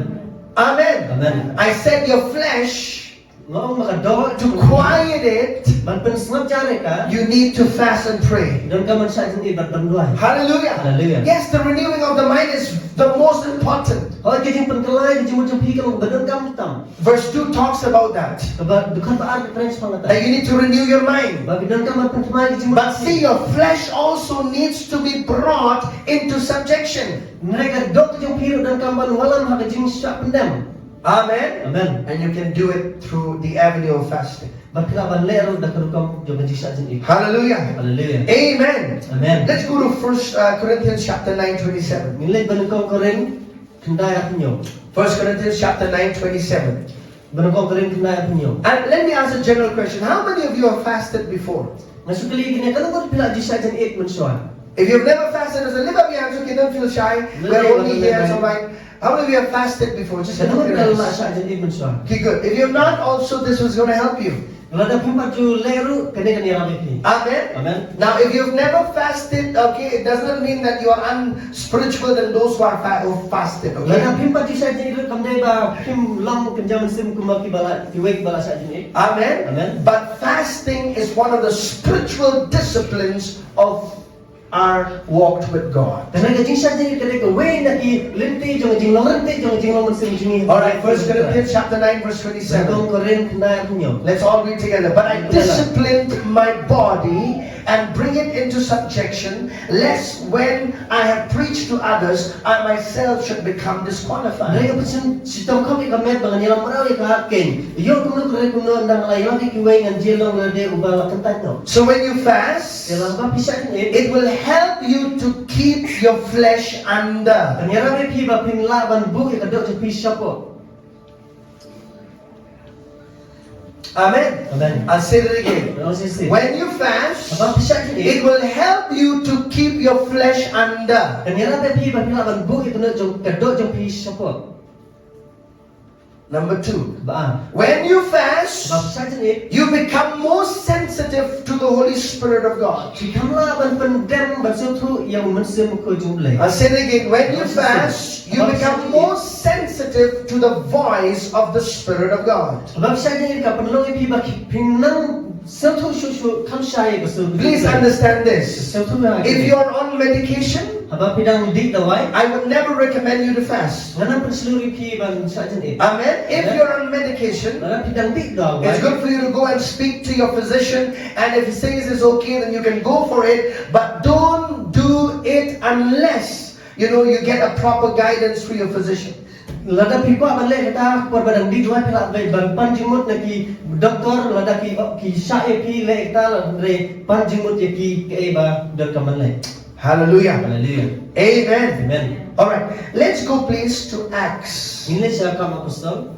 Amen. Amen. I said your flesh, Ngong makadok to quiet it, ban pensabjar ka. you need to fast and pray. Dan kaman saja ni berdua. Hallelujah. Hallelujah. Yes, the renewing of the mind is the most important. Oh, kajing penkelai kajing macam hiko badan kamu tam. Verse 2 talks about that. Kabar dukan pa trans pangata. That you need to renew your mind. Bagi dan kamu pentemai kajing. But see, your flesh also needs to be brought into subjection. Mereka dok kajing hirup dan kamu walam ha kajing syak pendam. Amen. Amen. And you can do it through the avenue of fasting. Berkelaban lero dah kerukam jom kajing syak jenis. Hallelujah. Hallelujah. Amen. Amen. Let's go to 1 Corinthians chapter 9:27. Nilai banukam koren kendai apunyo. 1 Corinthians chapter 9:27. Banukam koren kendai apunyo. And let me ask a general question. How many of you have fasted before? Masuk kali gini kalau kau pilih jisyak jen 8 mensuan. If you've never fasted, as a lift up your hands, okay, don't feel shy. We're only here, so like, how many of you have fasted before? Just lift Kalau up your kalau hands. syak jen 8 mensuan. Okay, good. If you're not, also this was going to help you. Kalau ada pempat ju leru kena yang lagi. Amen. Amen. Now, if you've never fasted, okay, it does not mean that you are unspiritual than those who are fasted. Kalau ada Okay. pempat ju syak jen itu kamdai ba pem lam kenjaman sim kumaki bala tiwek bala syak jen. Amen. Amen. But fasting is one of the spiritual disciplines of our walk with God. Karena kajing syak jen kena ke way nak ki lente jong kajing long lente jong kajing long sim jenis. All right, 1 Corinthians chapter 9 verse Banukam 27. koren kendai apunyo. Let's all read together. But I disciplined my body and bring it into subjection, lest when I have preached to others, I myself should become disqualified. Mereka pun sistem kami kamet bangan yang merawat kehakin. Yo kuno keren kuno nang lain lagi kiway ngan jelong ngade ubah kentat no. So when you fast, Dalam bab pisah ni, it will help you to keep your flesh under. Kanyara me phi ba phin la ban bu ka do je phi shapo. Amen. Amen. I'll say it again. When you fast, it will help you to keep your flesh under. Kanyara me phi ba phin la ban bu ka do je phi shapo. Number 2, when you fast, you become more sensitive to the Holy Spirit of God. I'll say it again. When you fast, you become more sensitive to the voice of the Spirit of God. Please understand this. If you are on medication, I would never recommend you to fast. Amen. If you're on medication, it's good for you to go and speak to your physician, and if he says it's okay, then you can go for it. But don't do it unless you get a proper guidance through your physician. Lada pipa banle kata perbadang di dua pihak ban panjimut lagi doktor lada ki syae ki le kata re panjimut ki eba derkaman le. Hallelujah. Hallelujah. Amen. Amen. All right. Let's go please to Acts. Ini saya akan apostol.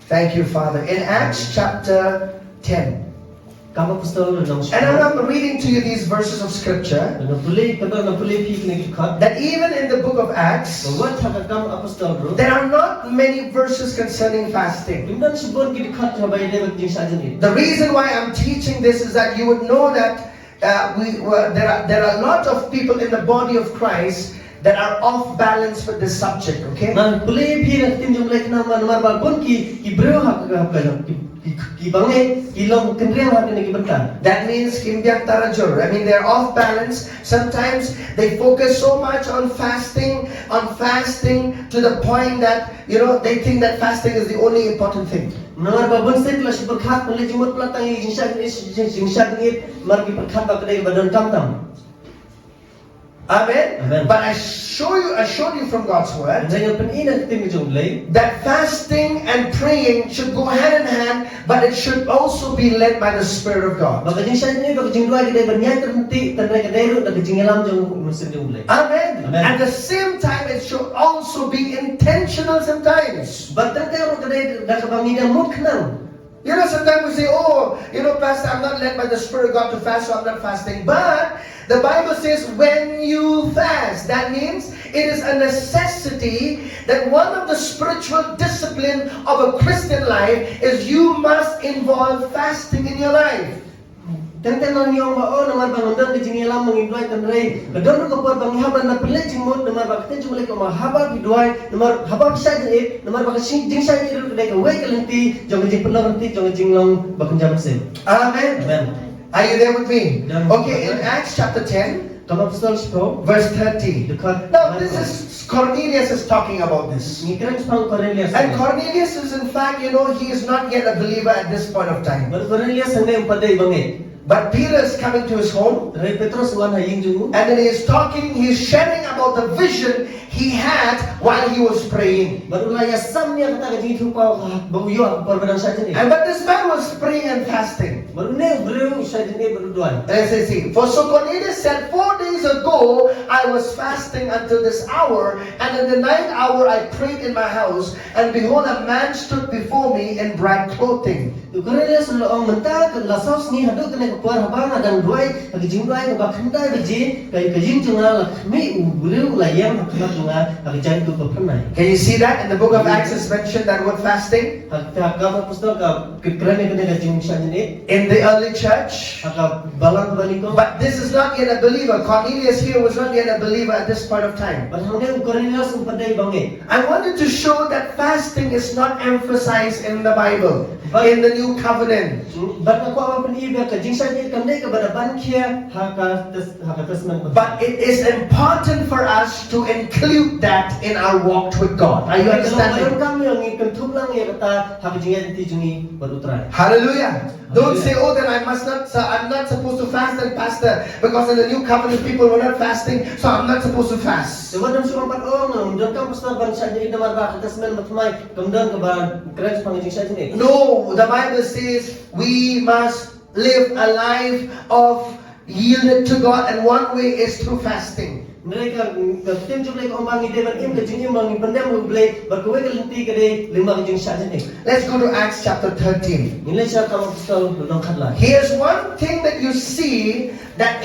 Thank you, Father. In Acts chapter 10. Kamu apostol dalam And I'm reading to you these verses of scripture. That even in the book of Acts, there are not many verses concerning fasting. The reason why I'm teaching this is that you would know that there are a lot of people in the body of Christ that are off balance with this subject, okay? That means they're off balance. Sometimes they focus so much on fasting to the point that they think that fasting is the only important thing. Amen. Amen. But I showed you from God's word that fasting and praying should go hand in hand, but it should also be led by the Spirit of God. Amen. Amen. At the same time, it should also be intentional sometimes. Sometimes we say, Pastor, I'm not led by the Spirit of God to fast, so I'm not fasting. But the Bible says when you fast, that means it is a necessity that one of the spiritual discipline of a Christian life is you must involve fasting in your life. Tentang yang ba namar bangundan ke jingelam mengindai tanrei badon ko por bang haban na pele jingmot namar ba kete jumle ko ma haba bidwai namar haba bisa je namar ba sing jing sai ni ru dai ko wei kalenti jong jing pelong nanti jong jinglong ba kunjam se. Amen. Amen. Are you there with me? Okay, in Acts chapter 10, verse 30. Now this is Cornelius is talking about this. And Cornelius is in fact, he is not yet a believer at this point of time. But Peter is coming to his home, and then he is talking, he is sharing about the vision he had while he was praying. And but this man was praying and fasting. And see, for so Cornelius said, 4 days ago I was fasting until this hour, and in the 9th hour I prayed in my house, and behold, a man stood before me in bright clothing. Can you see that in the book of Acts is mentioned that word fasting? In the early church. But this is not yet a believer. Cornelius here was not yet a believer at this point of time. I wanted to show that fasting is not emphasized in the Bible, in the New Covenant. But it is important for us to include that in our walk with God. Are you understanding? Hallelujah. Don't say, then I'm not supposed to fast and pastor, because in the New Covenant people were not fasting, so I'm not supposed to fast. No, the Bible says we must live a life of yielded to God, and one way is through fasting. Mereka tim jumlah orang ini depan ke jing orang ini pendam boleh berkuai ke lenti ke de lima ke jing saja ni. Let's go to Acts chapter 13. Ini saya kamu tahu belum khatlah. Here's one thing that you see that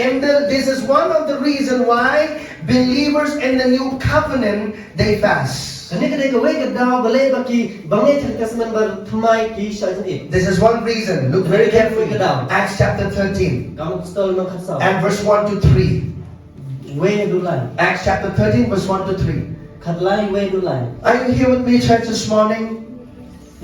this is one of the reason why believers in the new covenant they fast. Ini kedai kuai ke dah boleh bagi bangai terkesan berthmai ki saja ni. This is one reason. Look very carefully. Acts chapter 13 Kamu tahu belum khatlah. and verse 1 to 3. Way dulai. Acts chapter 13 verse 1 to 3. Khatlah way dulai. Are you here with me, church, this morning?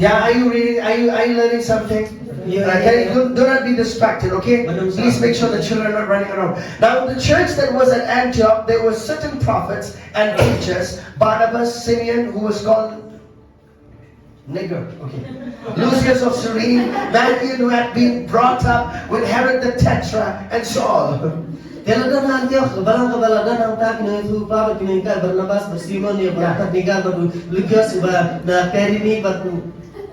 Yeah, are you reading? Are you learning something? Okay, do not be distracted, okay? Please make sure the children are not running around. Now, the church that was at Antioch, there were certain prophets and teachers. Barnabas, Simeon, who was called Nigger, okay. Lucius of Cyrene, Matthew, who had been brought up with Herod the Tetrarch, and Saul. Kailangan Antioch, kebalang-kebalagan ang tak na itu pa piningkal Barnabas bersimon ya berangkat nikah baru Lucius na Perini baru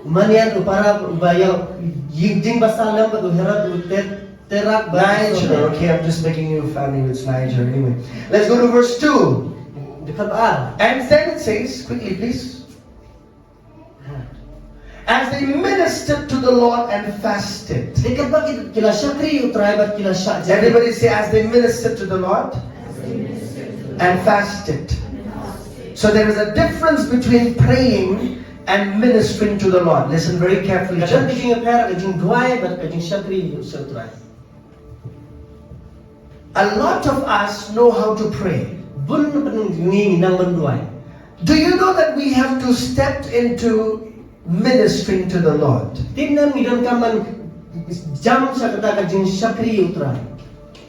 manian para bayo jing basalam baru Herod terak Niger, okay, I'm just making you family with Niger anyway. Let's go to verse 2. dekat A. And then it says, quickly please. As they ministered to the Lord and fasted. Dekat bagi kila syakri utrai bat kila syak. Everybody say, as they ministered to the Lord and fasted. So there is a difference between praying and ministering to the Lord. Listen very carefully, Kadang church. kajing apera kajing duai bat kajing syakri utrai. A lot of us know how to pray. Bun penungi nang menduai. Do you know that we have to step into ministering to the Lord? Timna midam kaman jam sakata kajing syakri utrai.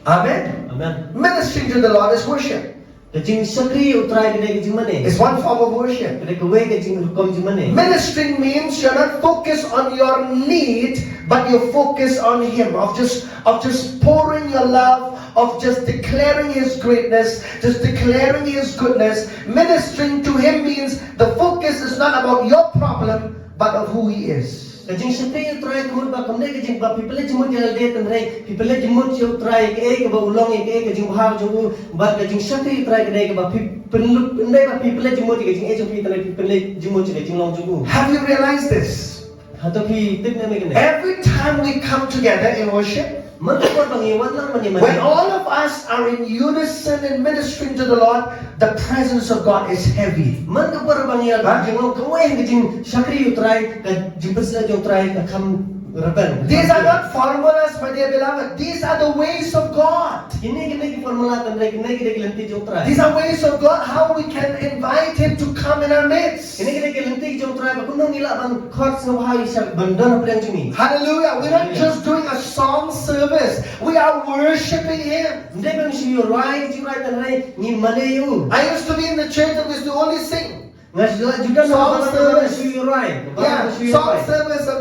Amen. Amen. Ministering to the Lord is worship. Kajing syakri utrai kedai kajing mana? It's one form of worship. Kedai kuai kajing hukum kajing mana? Ministering means you're not focused on your need, but you're focused on Him. Of just pouring your love, of just declaring His greatness, just declaring His goodness. Ministering to Him means the focus is not about your problem, but of who He is. Kajing syakri utrai kumud ba kamne kajing ba people jimut jalan dia tenrai people jimut utrai ke ba ulong ke kajing bahar jungu ba kajing syakri utrai kedai ke ba people ndai ba people jimut kajing jung tenrai people jimut kajing long jungu. Have you realized this? Hato pi tip na megane. Every time we come together in worship, Mantu pangiwan lang mani mani. when all of us are in unison in ministering to the Lord, the presence of God is heavy. Mantu pangiwan kajing long kawai kajing syakri utrai kajing bersila utrai kam rebel. These are not formulas, my dear beloved. These are the ways of God. Ini kena ki formula tenrai kena ki dek lenti utrai. These are ways of God, how we can invite Him to come in our midst. Ini kena ki lenti utrai ba kunong ila ban khot sawai sak bandan preng jumi. Hallelujah. We're not just doing a song service. We are worshiping Him. Ndai bang shi urai jirai tenrai ni mane yu. I used to be in the church that we used to only sing. Ngas juga Song service. shi urai. Yeah, song service of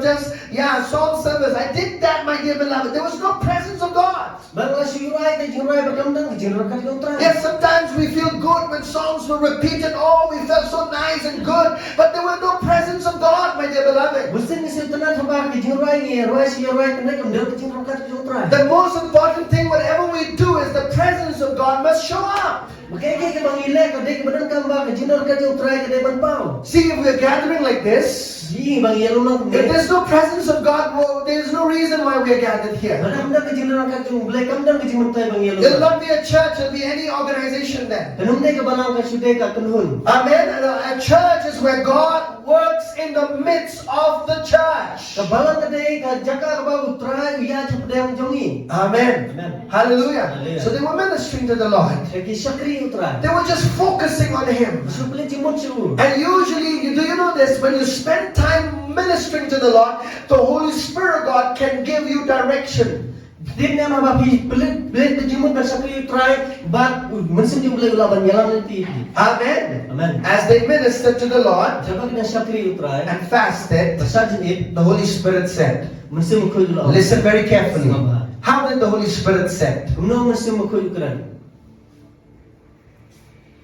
song service. I did that, my dear beloved. There was no presence of God. Bang shi urai te jirai ba kamdang jirai kat utrai. Yes, sometimes we feel good when songs were repeated. Oh, we felt so nice and good. But there was no presence of God, my dear beloved. Busin ni sultanan thaba ki jirai ni urai shi urai tenrai kamdang jirai kat utrai. The most important thing, whatever we do, is the presence of God must show up. Makai ke bang ilai ka dek badan kamba ka jirai kat utrai ka dek ban pau. See, if we're gathering like this, Ji bang yelo nang. if there's no presence of God, well, there's no reason why we're gathered here. Kamdang ka jirai kat ulai kamdang ka jirai bang yelo. It'll not be a church, it'll be any organization then. Kanum dek ka balang ka shude ka kanhun. Amen. And a church is where God works in the midst of the church. Kabalang ka dek ka jaka ka ba utrai uya chapdang jongi. Amen. Amen. Hallelujah. Hallelujah. So they were ministering to the Lord. Ki syakri utrai. They were just focusing on Him. Supli jimut chu. And usually, do you know this? When you spend time ministering to the Lord, the Holy Spirit of God can give you direction. Din na mabapi pelit jimut ba syakri utrai ba mensim jumlah ulaban yalam nanti. Amen. Amen. As they ministered to the Lord Jabak na syakri utrai. and fasted, Basajin it the Holy Spirit said, mensim koy ulaban. listen very carefully. How did the Holy Spirit said? Kumno mensim koy ukran.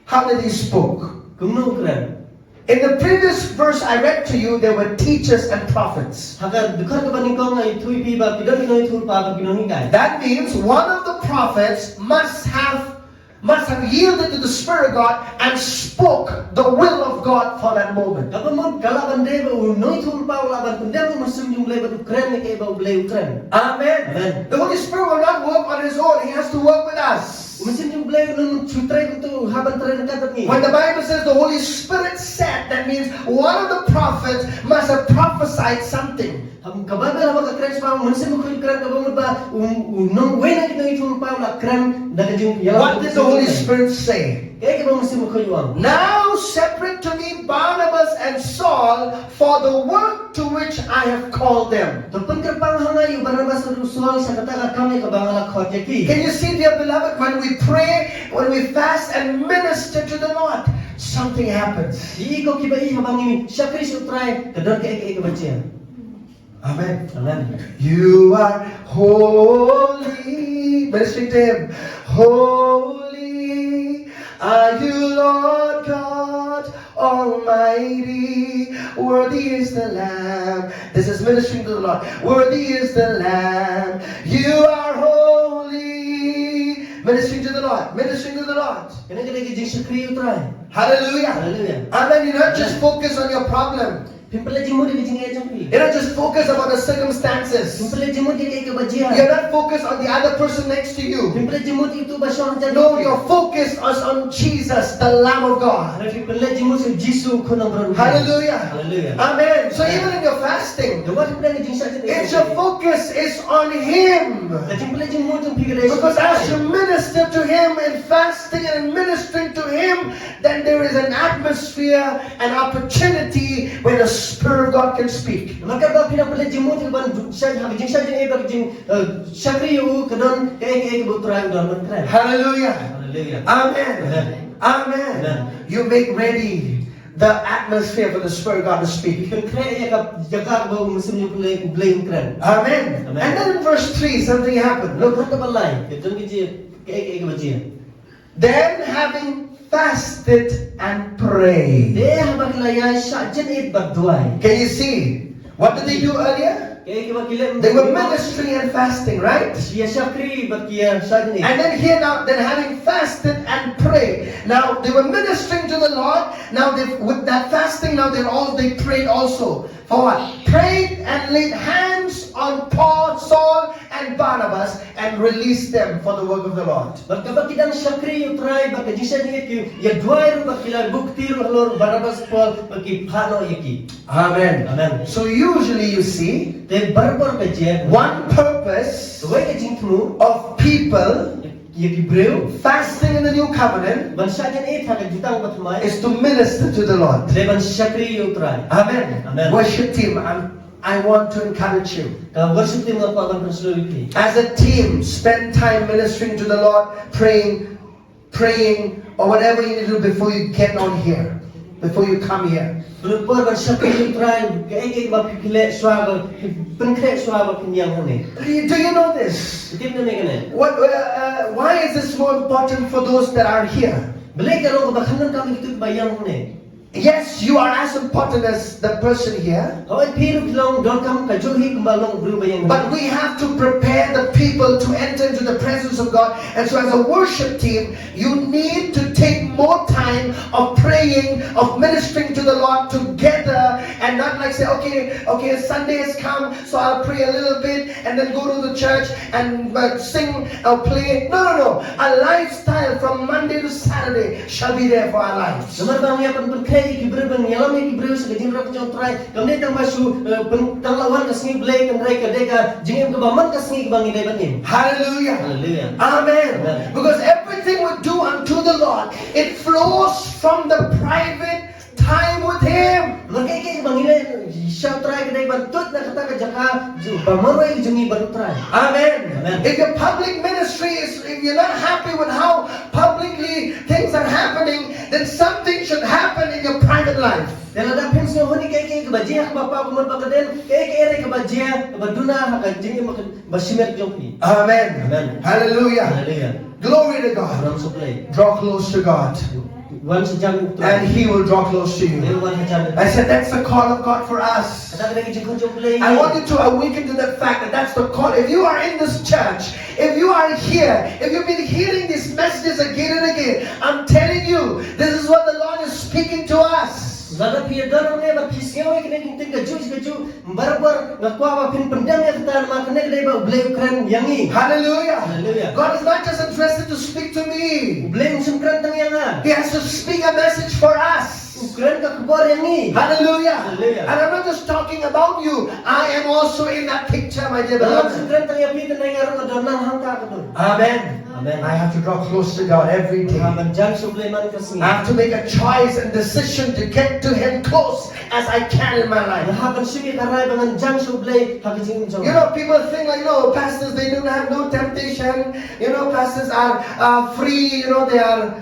How did He spoke? Kumno ukran. In the previous verse I read to you, there were teachers and prophets. Haka dukhan ka baning ko nga ithui pi ba pidon ino ithul pa ba kinoni kai. That means one of the prophets must have yielded to the Spirit of God and spoke the will of God for that moment. Kapamon kalaban de ba unoi ithul pa laban kundem musum jung le ba ukren ne ke ba ble ukren. Amen. Amen. The Holy Spirit will not work on His own. He has to work with us. Musim jung ble nun chutrai kutu haban tren ka ni. When the Bible says the Holy Spirit said, that means one of the prophets must have prophesied something. Ham kababel haba ka kren pa musim ko kren ka ba ba unong wena kito ithul pa la kren da jung ya. What did the Holy Spirit say? Kaya ba musim ko yuang. Now separate to me Barnabas and Saul for the work to which I have called them. Tupun ka pang hangay Barnabas at Saul sa kata kami ka bangala khotya ki. Can you see, dear beloved, when we pray, when we fast and minister to the Lord, something happens. Di ko kibai habang ini syakri sutrai kadon ka ek baca. Amen. Amen. You are holy. Ministering to Him. Holy are you, Lord God Almighty. Worthy is the Lamb. This is ministering to the Lord. Worthy is the Lamb. You are holy. Ministering to the Lord. Ministering to the Lord. Kena kena jing syakri utrai. Hallelujah. Hallelujah. Amen. You don't just focus on your problem. Pimpala jing mo di jing e jampi. You don't just focus about the circumstances. Pimpala jing mo di ke bajian. You're not focused on the other person next to you. Pimpala jing mo di itu basyon jadi. No, your focus is on Jesus, the Lamb of God. Pimpala jing mo si Jisu ko nang beron. Hallelujah. Hallelujah. Amen. So even in your fasting, Dawa pimpala jing syakri. it's your focus is on Him. Pimpala jing mo jing pikir. Because as you minister to Him in fasting and ministering to Him, then there is an atmosphere, an opportunity where the Spirit of God can speak. Maka ba pinapala jing mo ban syakri jing syakri e ba jing syakri u kadon ke ek butrai don man kran. Hallelujah. Hallelujah. Amen. Amen. You make ready the atmosphere for the Spirit of God to speak. Kaya jaga ba musim yung blame kran. Amen. Amen. And then in verse 3, something happened. Look Look. at the balay. Kadon ki ke ek bajian. Then having fasted and prayed. They have a laya shajan it badwai. Can you see? What did they do earlier? They were ministering and fasting, right? Siya syakri bakia shajan it. And then here now, then having fasted and prayed. Now they were ministering to the Lord. Now with that fasting, now they prayed also. For what? Prayed and laid hands on Paul, Saul, and Barnabas and released them for the work of the Lord. Bagkabakidan syakri utray bakajisa ni ki ya dwai ru bakila bukti ru halor Barnabas Paul baki phano yaki. Amen. Amen. So usually you see Te barbar kajian one purpose Tuwai ka jingtmu of people yaki breu fasting in the new covenant ban shajan it ha jutang batmai is to minister to the Lord. le ban syakri utray. Amen. Amen. Worship team, I want to encourage you. Ka worship team apa ban persuliti. As a team, spend time ministering to the Lord, praying, or whatever you need to do before you get on here, before you come here. Pelupur ban syakri utray ke ek ba pikile swaba penkre swaba kenyang hane. Do you know this? Itim na megane. Why is this more important for those that are here? Belai kalau bakhanan kami itu bayang hane. Yes, you are as important as the person here. Hawai piru kilong don kam kajohi kumbalong bru bayang. But we have to prepare the people to enter into the presence of God. And so as a worship team, you need to take more time of praying, of ministering to the Lord together, and not like say, okay, Sunday has come, so I'll pray a little bit and then go to the church and sing or play. No. A lifestyle from Monday to Saturday shall be there for our lives. Namar bang ya pentukay kibre bang yalami kibre sa kajin rap jong try. Kamne tang masu tang lawan kasing blay kan ray kadeka jingem ka baman kasing bang ilay banim. Hallelujah. Hallelujah. Amen. Amen. Because everything we do unto the Lord, it flows from the private time with Him. Magkay bang ilay siya try kadek bantut na kata ka jaka bamaroy jungi baru try. Amen. Amen. If your public ministry is, if you're not happy with how publicly things are happening, then something should happen in your private life. Dahil ada pensiun honi kay kebajian ke bapa kumur bakaden kay ere kebajian baduna haka jingi makan basimer jongki. Amen. Amen. Hallelujah. Hallelujah. Glory to God. Orang supply. Draw close to God. wan sejang and He will draw close to you. wan hajan I said that's the call of God for us. ada kena jing jong play I want you to awaken to the fact that that's the call. If you are in this church, if you are here, if you've been hearing these messages again and again, I'm telling you, this is what the Lord is speaking to us. Zada pia daro ne ba pisiawe kena kinting kaju barabar ngakwa ba pin pendam ya kata ma kena kena ba blame kran yangi. Hallelujah. Hallelujah. God is not just interested to speak to me. Blame sim kran tang yanga. He has to speak a message for us. Kran ka kabar yangi. Hallelujah. Hallelujah. And I'm not just talking about you. I am also in that picture, my dear Dalam sim beloved. kran tang ya pi tang yaro ka donang hangka ka tu. Amen. Amen. I have to draw close to God every day. Haban jang supleman kasni. I have to make a choice and decision to get to Him close as I can in my life. Haban simi karai bangan jang suple hakijing jong. You know, people think like, pastors, they don't have no temptation. Pastors are free. They are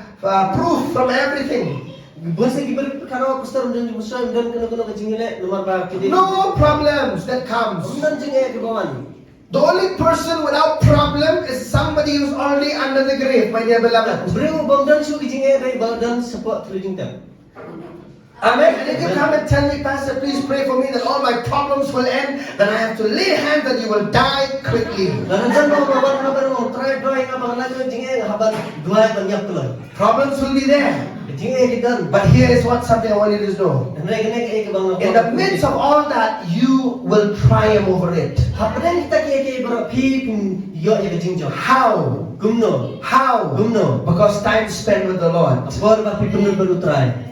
proof from everything. Bosa gibar karo pastor dan musa dan kena kajingile nomor ba kidi. No problems that comes. Undan jinge ke bawan. The only person without problem is somebody who's already under the grave, my dear beloved. Bring bangdan su kijinge rai baldan support training them. Amen. And if you come and tell me, Pastor, please pray for me that all my problems will end, then I have to lay hands that you will die quickly. Problems will be there. But here is something I want you to know. In the midst of all that, you will triumph over it. How? How? Because time spent with the Lord.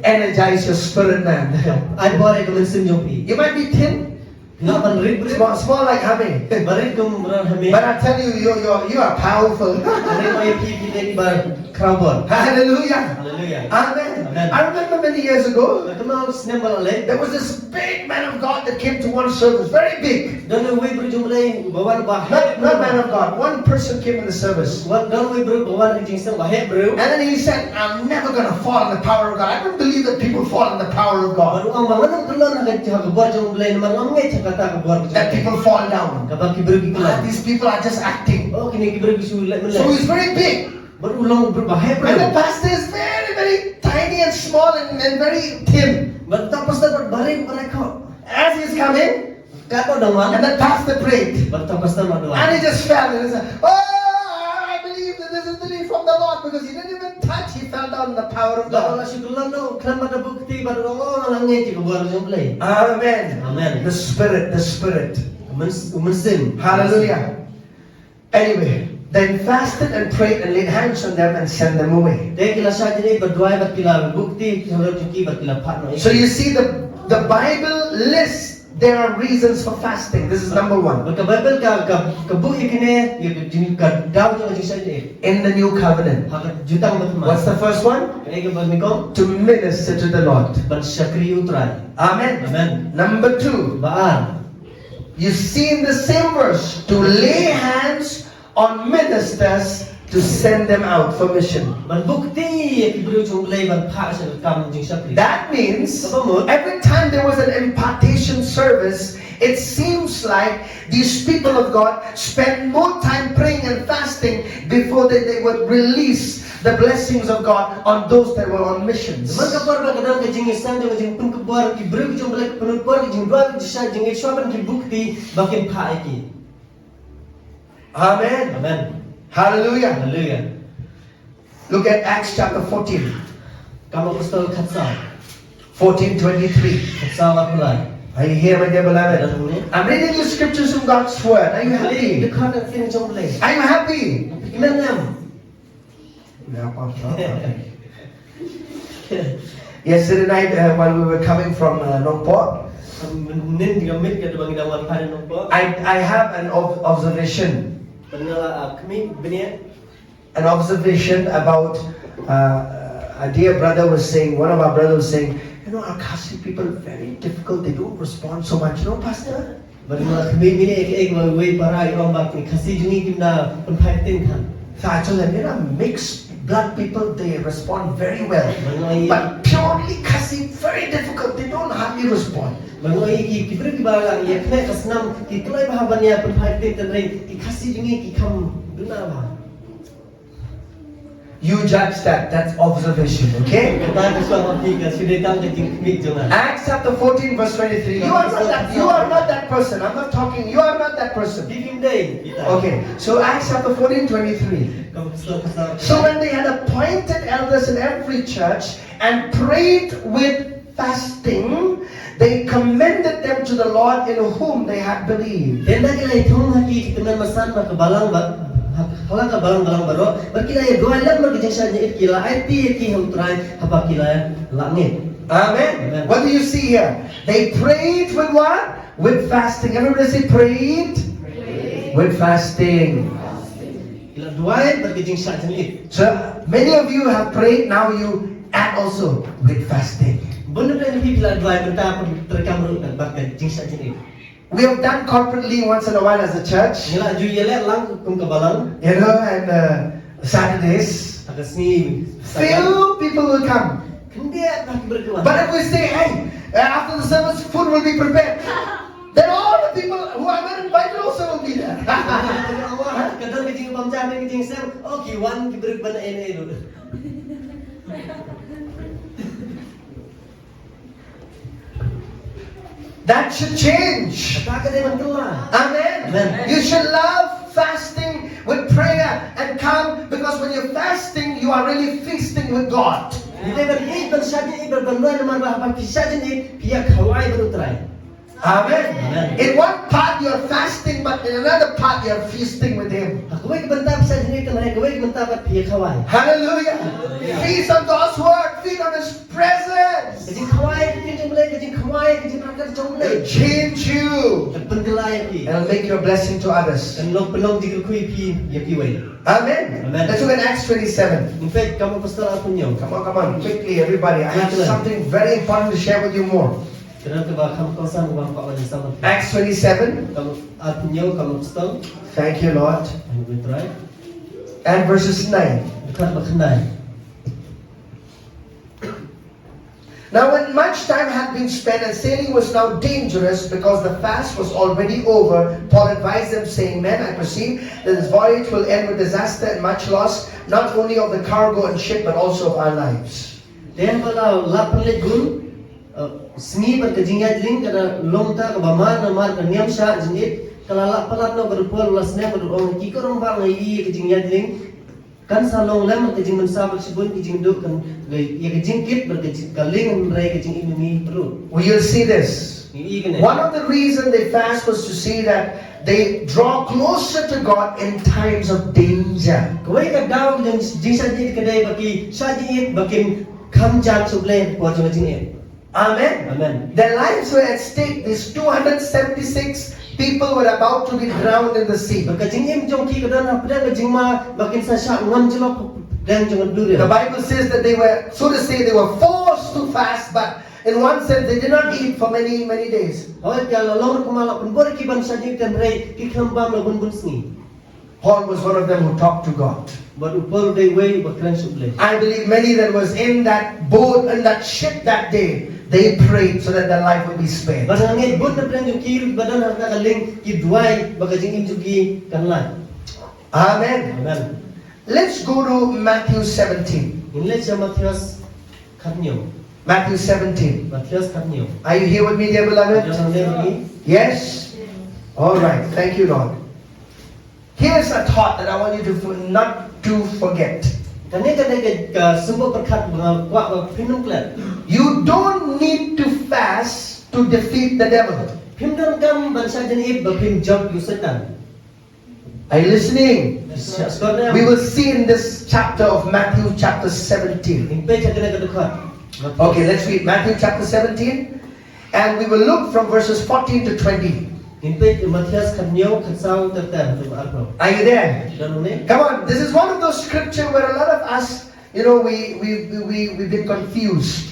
Energize your spirit, man. You might be thin. Small like Hame. But I tell you, you are powerful. Hallelujah. Amen. I remember many years ago, there was this big man of God that came to one service, very big. Not man of God, one person came in the service. And then he said, I'm never going to fall in the power of God. I don't believe that people fall in the power of God. That people fall down. These people are just acting. So he's very big. And the pastor is very, very tiny and small and very thin. As he's coming, and the pastor prayed. And he just fell and he said, I believe that this is the lead from the Lord, because he didn't even touch, he fell down in the power of God. Amen. The Spirit. Hallelujah. Anyway, then fasted and prayed and laid hands on them and sent them away. So you see, the Bible lists there are reasons for fasting. This is number one. In the new covenant. What's the first one? To minister to the Lord. Amen. Number two. You see in the same verse, to lay hands on ministers to send them out for mission. That means every time there was an impartation service, it seems like these people of God spent more time praying and fasting before they would release the blessings of God on those that were on missions. Amen. Hallelujah. Look at Acts chapter 14. 14:23. Are you here, my dear beloved? I'm reading you scriptures from God's word. Are you happy? Are you happy? Yesterday night, while we were coming from Nongport, I have an observation. An observation about a dear brother was saying, one of our brothers was saying, our KHASI people are very difficult, they don't respond so much, Pastor? So I told them, mixed blood people, they respond very well. But purely KHASI, very difficult, they don't hardly respond. You judge that. That's observation, okay? Kita kesuang hati kan sudah tahu keting mik jangan. Acts chapter 14 verse 23. You are not that person. I'm not talking. You are not that person. Bibim day kita. Okay. So Acts chapter 14, 23. Kamu kesal. So when they had appointed elders in every church and prayed with fasting, they commended them to the Lord in whom they had believed. Tenda kita itu hati kita masan berkebalang halang ka balang-balang baro berkilaya dua lam berkejeng saja kila IT ki ham try haba kila langit. Amen. What do you see here? They prayed with what? With fasting. Everybody say prayed. With fasting. Kila dua berkejeng saja ni. So many of you have prayed. Now you add also with fasting. Bunda ni kila dua berta terekam dan berkejeng saja ni. We have done corporately once in a while as a church. Nila ju yele lang kum kebalang. You know, and Saturdays. Akas ni Few people will come. Kendia tak berkewan. But if we say, hey, after the service, food will be prepared, then all the people who are not invited also will be there. Kadang kejeng pamjah ni kejeng sem. Oh kiwan ki berbana ini dulu. That should change. Amen. You should love fasting with prayer and come, because when you're fasting, you are really feasting with God. Amen. In one part you're fasting, but in another part you're feasting with Him. Hallelujah. Feast on God's word. Feed on His presence. It'll change you. It'll make you a blessing to others. Amen. Let's look at Acts 27. Come on, quickly, everybody. I have something very important to share with you more. Acts 27. Thank you, Lord. And verses 9. Now when much time had been spent and sailing was now dangerous because the fast was already over, Paul advised them, saying, Men, I perceive that this voyage will end with disaster and much loss, not only of the cargo and ship, but also of our lives. Sni berkejingan kada lomta ke bama namar ke niam sya jinit kalala palat no berpol lasne berong ki korong bang i kejingan kan salong lam kejing mensa bersebut kejing duk kan ya kejing kit berkejing kaling rai kejing ini perlu. We'll see this. One of the reasons they fast was to see that they draw closer to God in times of danger. Kau ikat daun dan jinsan ini kedai bagi sajit bagi kamjang suble buat jinit. Amen. Amen. Their lives were at stake. These 276 people were about to be drowned in the sea. The Bible says that they were, so to say, they were forced to fast, but in one sense they did not eat for many, many days. Paul was one of them who talked to God. I believe many that was in that boat, in that ship that day, they prayed so that their life would be spared. Amen. Amen. Let's go to Matthew 17. Matthew 17. Are you here with me, dear beloved? Yes? Alright. Thank you, Lord. Here's a thought that I want you to not to forget. You don't need to fast to defeat the devil. Are you listening? We will see in this chapter of Matthew chapter 17. Okay, let's read Matthew chapter 17. And we will look from verses 14 to 20. Are you there? Come on, this is one of those scriptures where a lot of us, you know, we've been confused.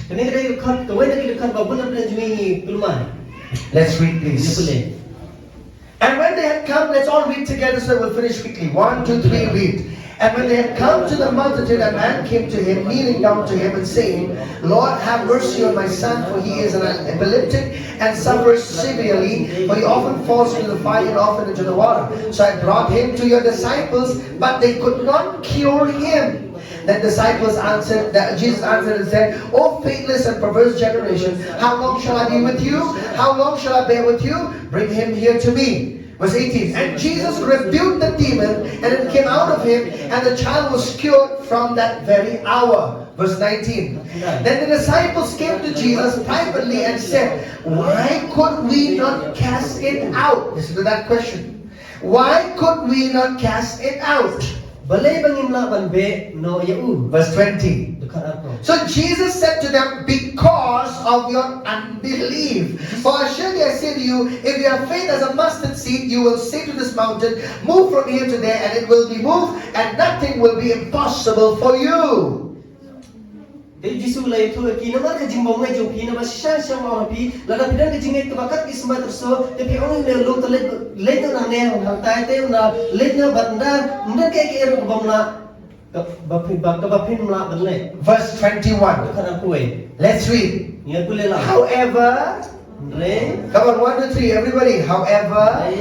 Let's read please. And when they had come, let's all read together so we'll finish quickly. 1, 2, 3, read. And when they had come to the multitude, a man came to him, kneeling down to him and saying, Lord, have mercy on my son, for he is an epileptic and suffers severely, for he often falls into the fire and often into the water. So I brought him to your disciples, but they could not cure him. Then disciples answered, that Jesus answered and said, "O faithless and perverse generation, how long shall I be with you? How long shall I bear with you? Bring him here to me." Verse 18, and Jesus rebuked the demon, and it came out of him, and the child was cured from that very hour. Verse 19, then the disciples came to Jesus privately and said, "Why could we not cast it out?" Listen to that question. Why could we not cast it out? Verse 20. So Jesus said to them, "Because of your unbelief. For surely I say to you, if you have faith as a mustard seed, you will say to this mountain, 'Move from here to there,' and it will be moved, and nothing will be impossible for you." Jisu lay tu ki nama ka jimbong ngai jong pi nama shan shan ma pi la da pidan ka jingai ka kat isma terso te pi ong le lu to le to na ne hong tai te na le na banda mun ke ke ru bom la ka ba pin la ban le. Verse 21. Kana kuai. Let's read. Nya ku le la. However, come on, 1 to 3, everybody. However,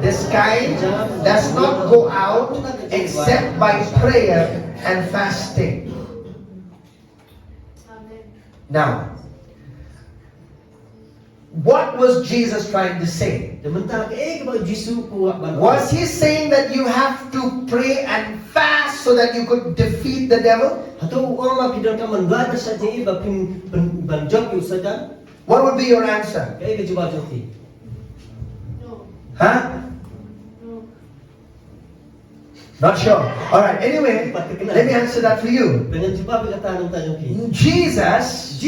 this kind does not go out except by prayer and fasting. Now, what was Jesus trying to say? Was he saying that you have to pray and fast so that you could defeat the devil? What would be your answer? Huh? Not sure. Alright, anyway, let me answer that for you. Jesus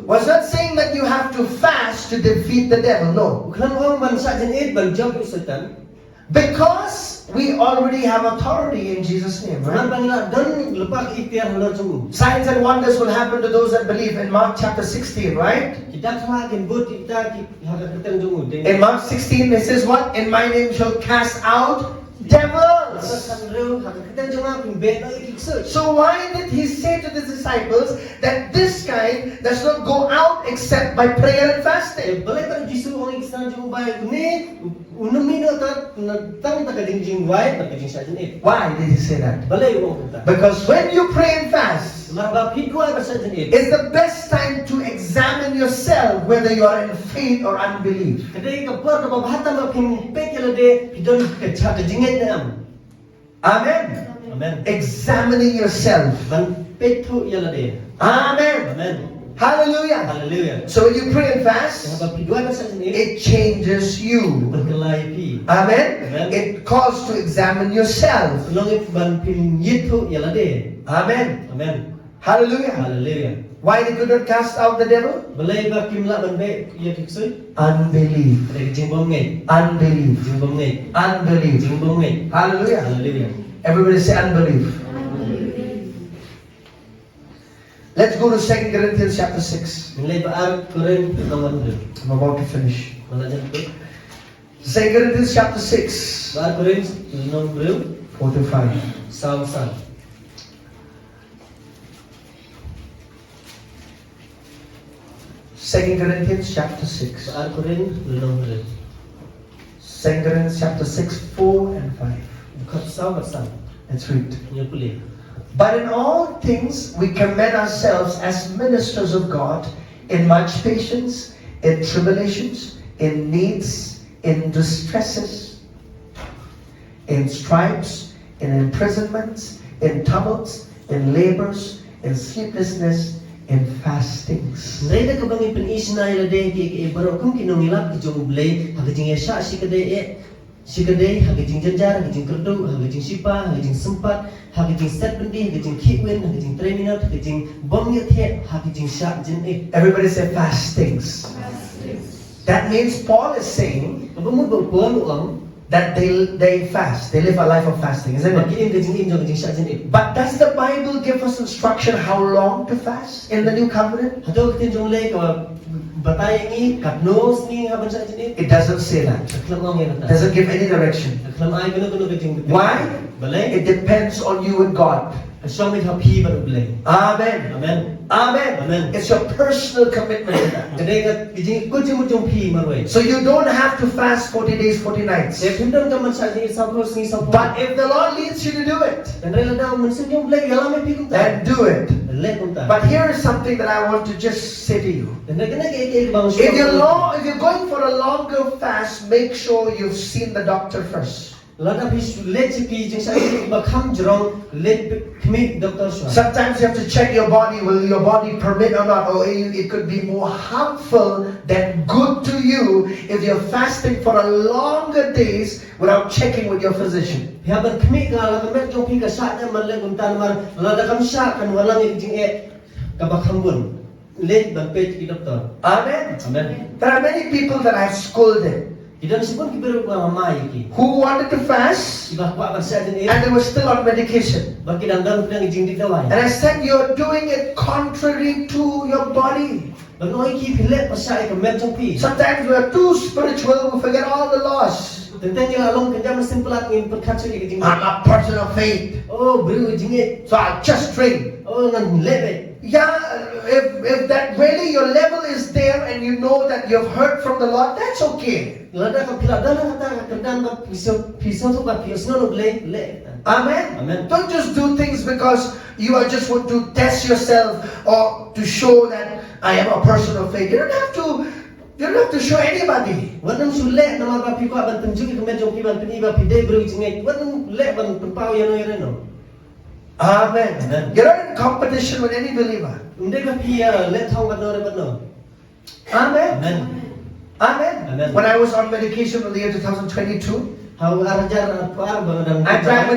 was not saying that you have to fast to defeat the devil. No. Because we already have authority in Jesus' name, right? Signs and wonders will happen to those that believe in Mark chapter 16, right? In Mark 16 it says what? In my name shall cast out devils. So why did he say to the disciples that this kind does not go out except by prayer and fasting? Why did he say that? Because when you pray and fast, it's the best time to examine yourself whether you are in faith or unbelief. Amen. Amen. Examining yourself. Amen. Amen. Hallelujah. Hallelujah. So when you pray and fast, it changes you. Amen. Amen. It calls to examine yourself. Amen. Amen. Hallelujah. Hallelujah. Why they could not cast out the devil? Unbelief. Unbelief. Unbelief. Hallelujah. Hallelujah. Everybody say unbelief. Let's go to 2 Corinthians chapter 6. I'm about to finish. 2 Corinthians chapter 6. 4 to 5. 2 Corinthians chapter 6. 2 Corinthians chapter 6, 4 and 5. Let's read. But in all things we commend ourselves as ministers of God, in much patience, in tribulations, in needs, in distresses, in stripes, in imprisonments, in tumults, in labors, in sleeplessness, in fastings. Sikadei hagijing janjar hagijing kerdu hagijing sipa hagijing sempat hagijing set bendi hagijing kitwin hagijing 3 minute hagijing bom yethe hagijing syak jin e. Everybody say fastings. That means Paul is saying that they fast. They live a life of fasting, isn't it? But does the Bible give us instruction how long to fast in the new covenant? It doesn't say that. It doesn't give any direction. Why? It depends on you and God. Amen. Amen. Amen. Amen. It's your personal commitment to that. Jadi kat kijing ku jung jung phi marway. So you don't have to fast 40 days, 40 nights. Saya pindam ka man sa ni sabro sni sabro. But if the Lord leads you to do it, Dan rela dah man sen jung blek yalam phi kum ta. then do it. Lek kum ta. But here is something that I want to just say to you. Dan kena ke bang. If you're going for a longer fast, make sure you've seen the doctor first. Lada phi lek chi jing sa ni ba kham jrong lek khmi doctor swa. Sometimes you have to check your body. Will your body permit or not? Or it could be more harmful than good to you if you're fasting for a longer days without checking with your physician. Ya ban khmi ka la met jong phi ka sa ne man lek kum tan mar lada kam sa kan walang jing ka ba kham bun. Lek ban pe ki doctor. Amen. Amen. There are many people that I've scolded Kita sebut kiberu ba mai ki. who wanted to fast Iba kwa ba sa ni. and they were still on medication. Bagi dan pedang jing di tawai. And I said, you're doing it contrary to your body. Banoi ki philek pasai ka met jong phi. Sometimes we are too spiritual, we forget all the laws. Tentang yang along kerja mesti pelat ngin perkat suri jing. I'm a person of faith, Oh, beri jing so I'll just drink. Oh, ngan lebe. Yeah, if that really your level is there and you know that you've heard from the Lord, that's okay. Lada ka phila dalam kata kerdan ba pisau tu ba pisau no le. Amen. Amen. Don't just do things because you are just want to test yourself or to show that I am a person of faith. You don't have to show anybody. Wadang sulle nama ba pi ko ban tunjuk ke met jong pi ban pini ba pi dei beri jing. Wadang le ban pau yang no. Amen. Amen. You're not in competition with any believer. Undai ba pi le thong ban no. Amen. Amen. Amen. Amen. When I was on medication in the year 2022, Hau arajar par ba dan. I tried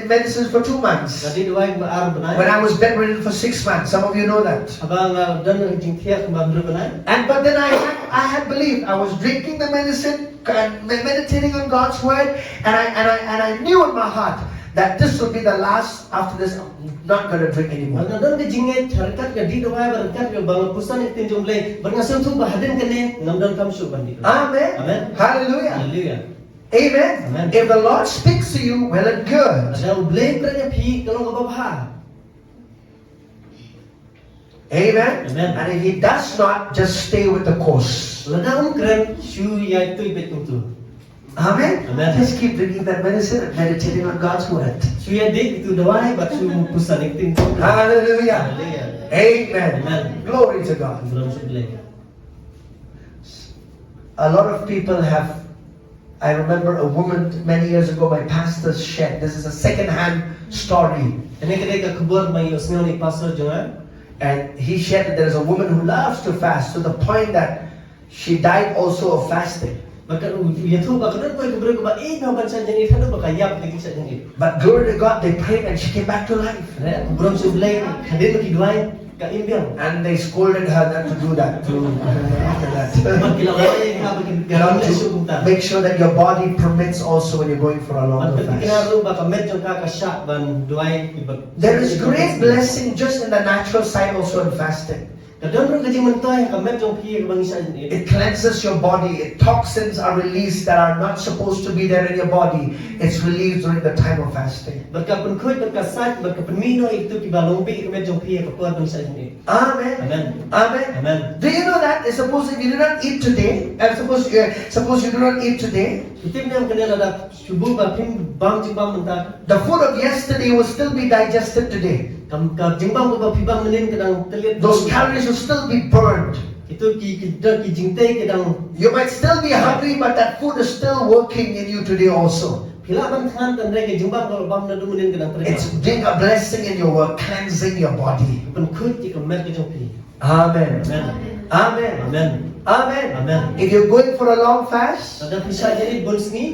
medicines for 2 months. Tadi dua ba ar banai. When I was bedridden for 6 months, some of you know that. Abang dan jing tiak ba ber banai. But then I had believed. I was drinking the medicine, meditating on God's word, and I knew in my heart that this will be the last. After this, I'm not going to drink anymore. Dan di jinget harkat ka di doa berkat ka bang pusan itin jumle berngasang tu bahadin kene namdan kam su bandi. Amen. Amen. Hallelujah. Haleluya. Amen. Amen. If the Lord speaks to you, well and good. Ada blame kerana pi kalau ka babha. Amen. Amen. And if He does not, just stay with the course. Ladang keren su ya tu betung tu. Amen. Amen. Just keep drinking that medicine and meditating on God's word. Su ya dik itu doa bat su pusan itin tu. Hallelujah. Haleluya. Amen. Amen. Glory to God. Belum su blame. A lot of people have. I remember a woman many years ago, my pastor shared. This is a second-hand story. Ini kedai ka kubur mai osnyo ni pastor jonga. And he shared that there is a woman who loves to fast to the point that she died also of fasting. Maka ya tu ba kedai ko kubur ko ba na bansa jani thadu ba kayap lagi sa jani. But glory to God, they prayed and she came back to life. Kubur su blame hadin ki duai ka imbiang. And they scolded her not to do that. After that. To make sure that your body permits also when you're going for a longer fast. There is great blessing just in the natural side also in fasting. It cleanses your body. Toxins are released that are not supposed to be there in your body. It's released during the time of fasting. Amen. Amen. Amen. Do you know that? Suppose if you do not eat today, and suppose you do not eat today, the food of yesterday will still be digested today. Those calories will still be burned. You might still be hungry, but that food is still working in you today also. It's being a blessing in your work, cleansing your body. Amen. Amen. Amen. Amen. Amen. Amen. If you're going for a long fast,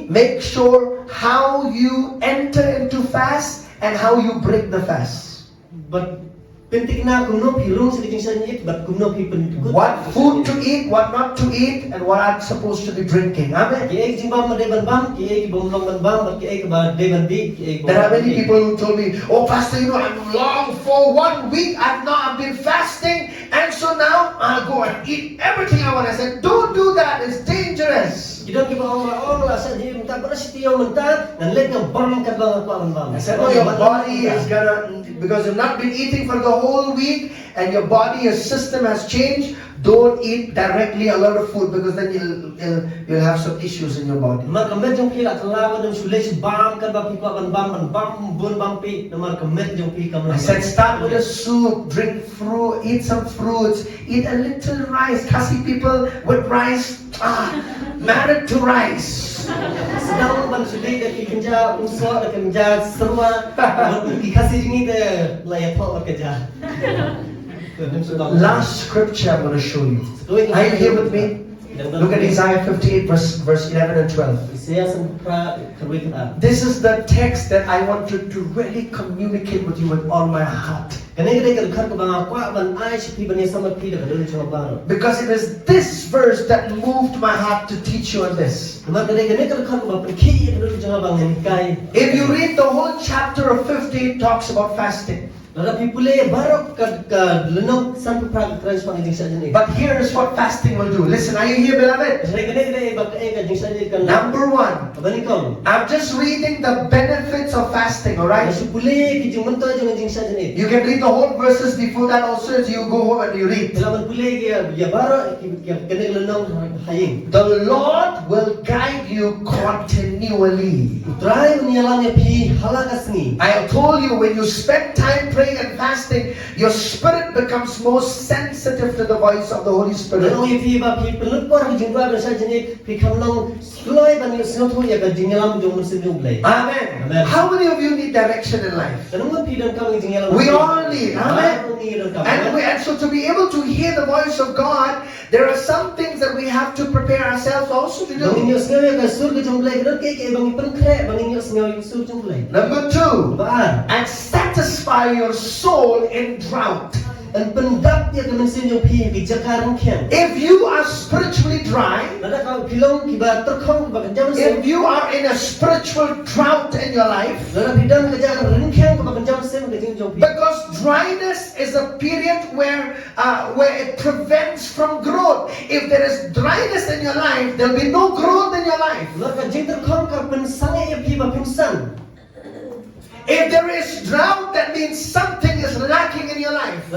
make sure how you enter into fast and how you break the fast. But what food to eat, what not to eat, and what I'm supposed to be drinking. Amen. There are many people who told me, oh Pastor, I'm long for 1 week. I've been fasting, and so now I'll go and eat everything I want. I said, don't do that. It's dangerous. Kita kita orang lah saja minta bersetia minta dan lihat yang bang kat bang bang. I said, no, your body is gonna, because you've not been eating for the whole week and your body, your system has changed. Don't eat directly a lot of food because then you'll have some issues in your body. Maka met jong pila kelawa dan sulit bang kat bang pikwa bang bun bang pi. Maka met jong pi kamu. I said, start with a soup, drink fruit, eat some fruits, eat a little rice. KHASI people with rice, married to rice. Sedang ban sulit dak kerja usaha dak kerja semua. KHASI ini dah layak thok kerja. Last scripture I'm going to show you. Are you here with me? Look at Isaiah 58 verse 11 and 12. This is the text that I wanted to really communicate with you with all my heart. Because it is this verse that moved my heart to teach you on this. If you read the whole chapter of 15, it talks about fasting. But here is what fasting will do. Listen, are you here, beloved? Number one, I'm just reading the benefits of fasting, alright? You can read the whole verses before that also as you go home and you read. The Lord will guide you continually. I have told you, when you spend time praying and fasting, your spirit becomes more sensitive to the voice of the Holy Spirit. Amen. How many of you need direction in life? We all need. Amen. And so to be able to hear the voice of God, there are some things that we have to prepare ourselves also to do. Number two, and satisfy your soul in drought. If you are spiritually dry, if you are in a spiritual drought in your life, because dryness is a period where it prevents from growth. If there is dryness in your life, there will be no growth in your life. If there is drought, that means something is lacking in your life.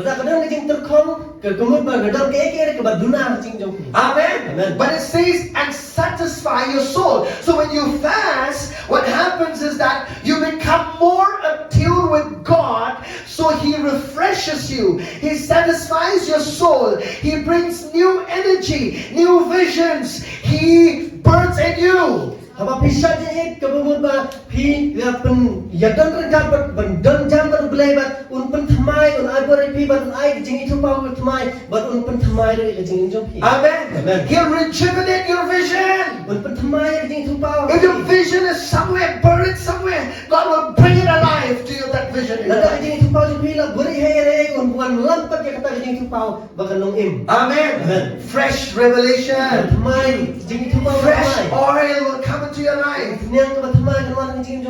Amen. But it says, and satisfy your soul. So when you fast, what happens is that you become more attuned with God. So He refreshes you. He satisfies your soul. He brings new energy, new visions. He burns in you. Haba pisah je kebumun ba pi pen yadan regabat bandan jam berbelaibat pen thamai ai beri pi ban ai jing itu pau thamai ban pen thamai le jing jong pi. Amen. He'll rejuvenate your vision. Pen thamai jing itu pau. If your vision is somewhere buried somewhere, God will bring it alive to you. That vision. Nada jing itu pau pi la beri here buan lampat ya kata jing itu pau bakan long im. Amen. Fresh revelation. Thamai jing itu pau. Fresh oil will come into your life.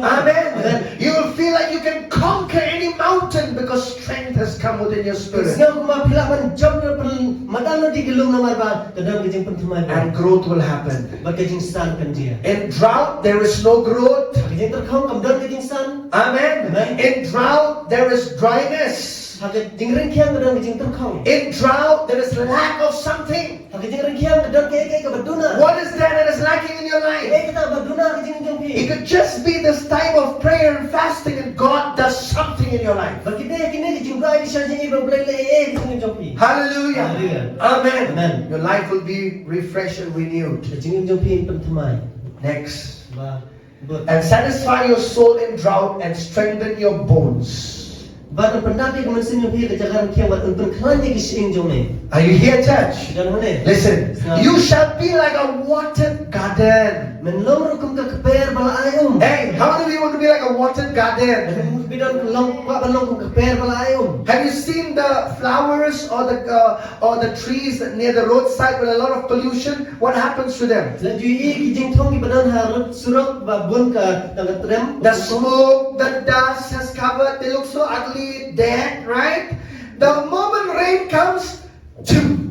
Amen. You will feel like you can conquer any mountain because strength has come within your spirit. And growth will happen. In drought, there is no growth. Amen. In drought, there is dryness. In drought, there is lack of something. What is that is lacking in your life? It could just be this time of prayer and fasting, and God does something in your life. Hallelujah. Amen. Your life will be refreshed and renewed. Next. And satisfy your soul in drought and strengthen your bones. Are you here, church? Listen, you shall be like a watered garden. Hey, how many of you want to be like a watered garden? Have you seen the flowers or the trees near the roadside with a lot of pollution? What happens to them? The smoke, the dust has covered. They look so ugly, dead, right? The moment rain comes,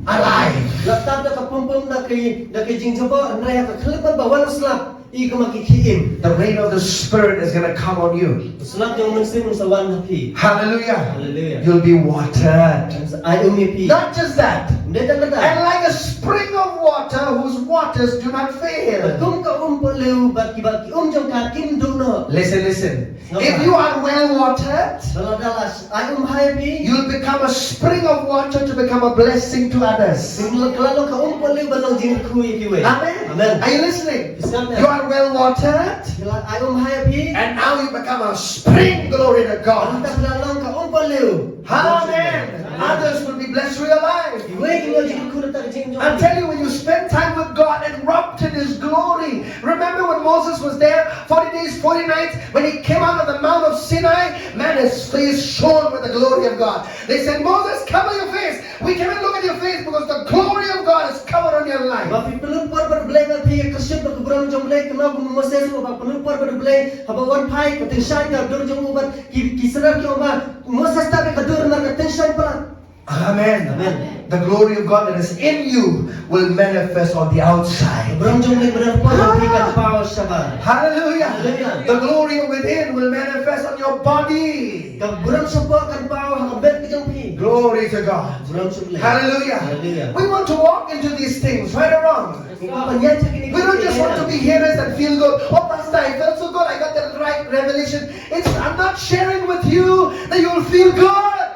alive. Laptop dah kapum-pum dah ke jing coba nrai ka khlepan bawan slap I ka maki khiim. The rain of the Spirit is going to come on you. Slap jong mensim sawan hapi. Hallelujah. Hallelujah. You'll be watered. Ai pi. Not just that. Dia tak And like a spring of water whose waters do not fail. Kum ka peleu baki jong ka kim dung no. Listen. If you are well watered, Kalau dalas ai hai pi. you'll become a spring of water to become a blessing to others. Kalau ka peleu balong jing kui ki we. Amen. Amen. Are you listening? Iskamnya. You are well watered, Ai hai pi. and now you become a spring. Glory to God. Tak dalang ka peleu. Amen. Others will be blessed through your life. We ki jing ku tak jing jong. I'm telling you, when you spend time with God and wrapped in His glory. Remember when Moses was there, 40 days, 40 nights, when he came out of the Mount of Sinai, man, his face shone with the glory of God. They said, Moses, cover your face. We cannot look at your face because the glory of God is covered on your life. Bapi pelun por berbelai bapi kesyap berkeberan jom belai kena Moses bapi pelun por berbelai haba wan pai ketensan ka dur jom ubat ki senar ki oba Moses tak ka dur mar ketensan pala. Amen. Amen. The glory of God that is in you will manifest on the outside. Berang jom belai benar por bapi ka pau sabar. Hallelujah. Hallelujah. The glory within will manifest on your body. Ka berang sapa kan pau haba bet ki jom pi. Glory to God. Berang belai. Hallelujah. Hallelujah. We want to walk into these things, right or wrong. We don't just want to be hearers and feel good. Oh, Pastor, I felt so good. I got the right revelation. I'm not sharing with you that you will feel good.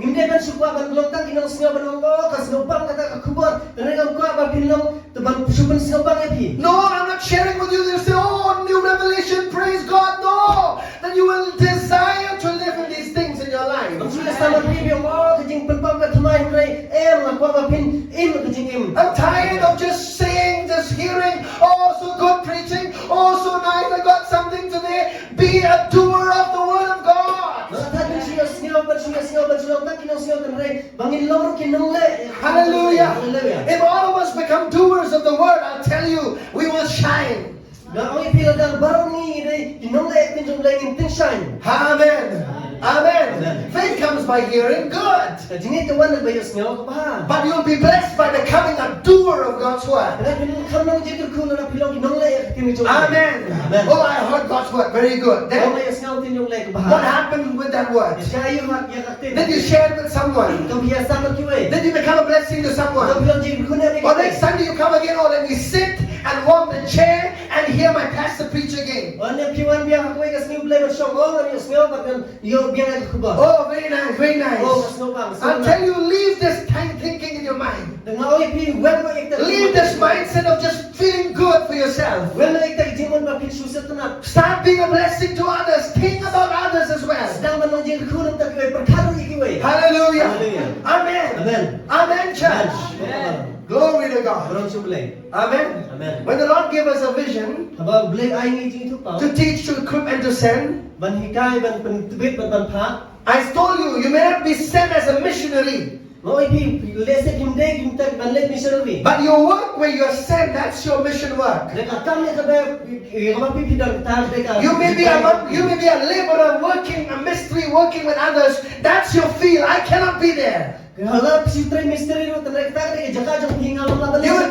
Nginde ban supa ban lontang kinong singa ban ongo kas nopang kata ka kubor rengang ko ba pinlong teban supan singa bang epi. No, I'm not sharing with you that you say, oh, new revelation, praise God. No, that you will desire to live in these things in your life. Ang sudah sama pibi oh kejing penpam ka thamai hrai ko ba pin kejing I'm tired of just saying, just hearing, oh, so good preaching, oh, so nice, I got something today. Be a doer of the word of God. Hallelujah. If all of us become doers of the word, I'll tell you, we will shine. Amen. Amen. Faith comes by hearing good. But you'll be blessed by becoming a doer of God's word. Amen. Oh, I heard God's word. Very good. Then, what happened with that word? Then you share it with someone. Then you become a blessing to someone. Or next Sunday you come again, oh, let me sit and warm the chair and hear my pastor preach again. Oh, very nice, very nice. I'll tell you, leave this time thinking in your mind. Leave this mindset of just feeling good for yourself. Start being a blessing to others. Think about others as well. Hallelujah. Amen. Amen, church. Glory to God. Amen. When the Lord gave us a vision to teach, to equip, and to send, I told you, you may not be sent as a missionary. But your work where you are sent, that's your mission work. You may be a laborer working, a mystery working with others. That's your field. I cannot be there. You will be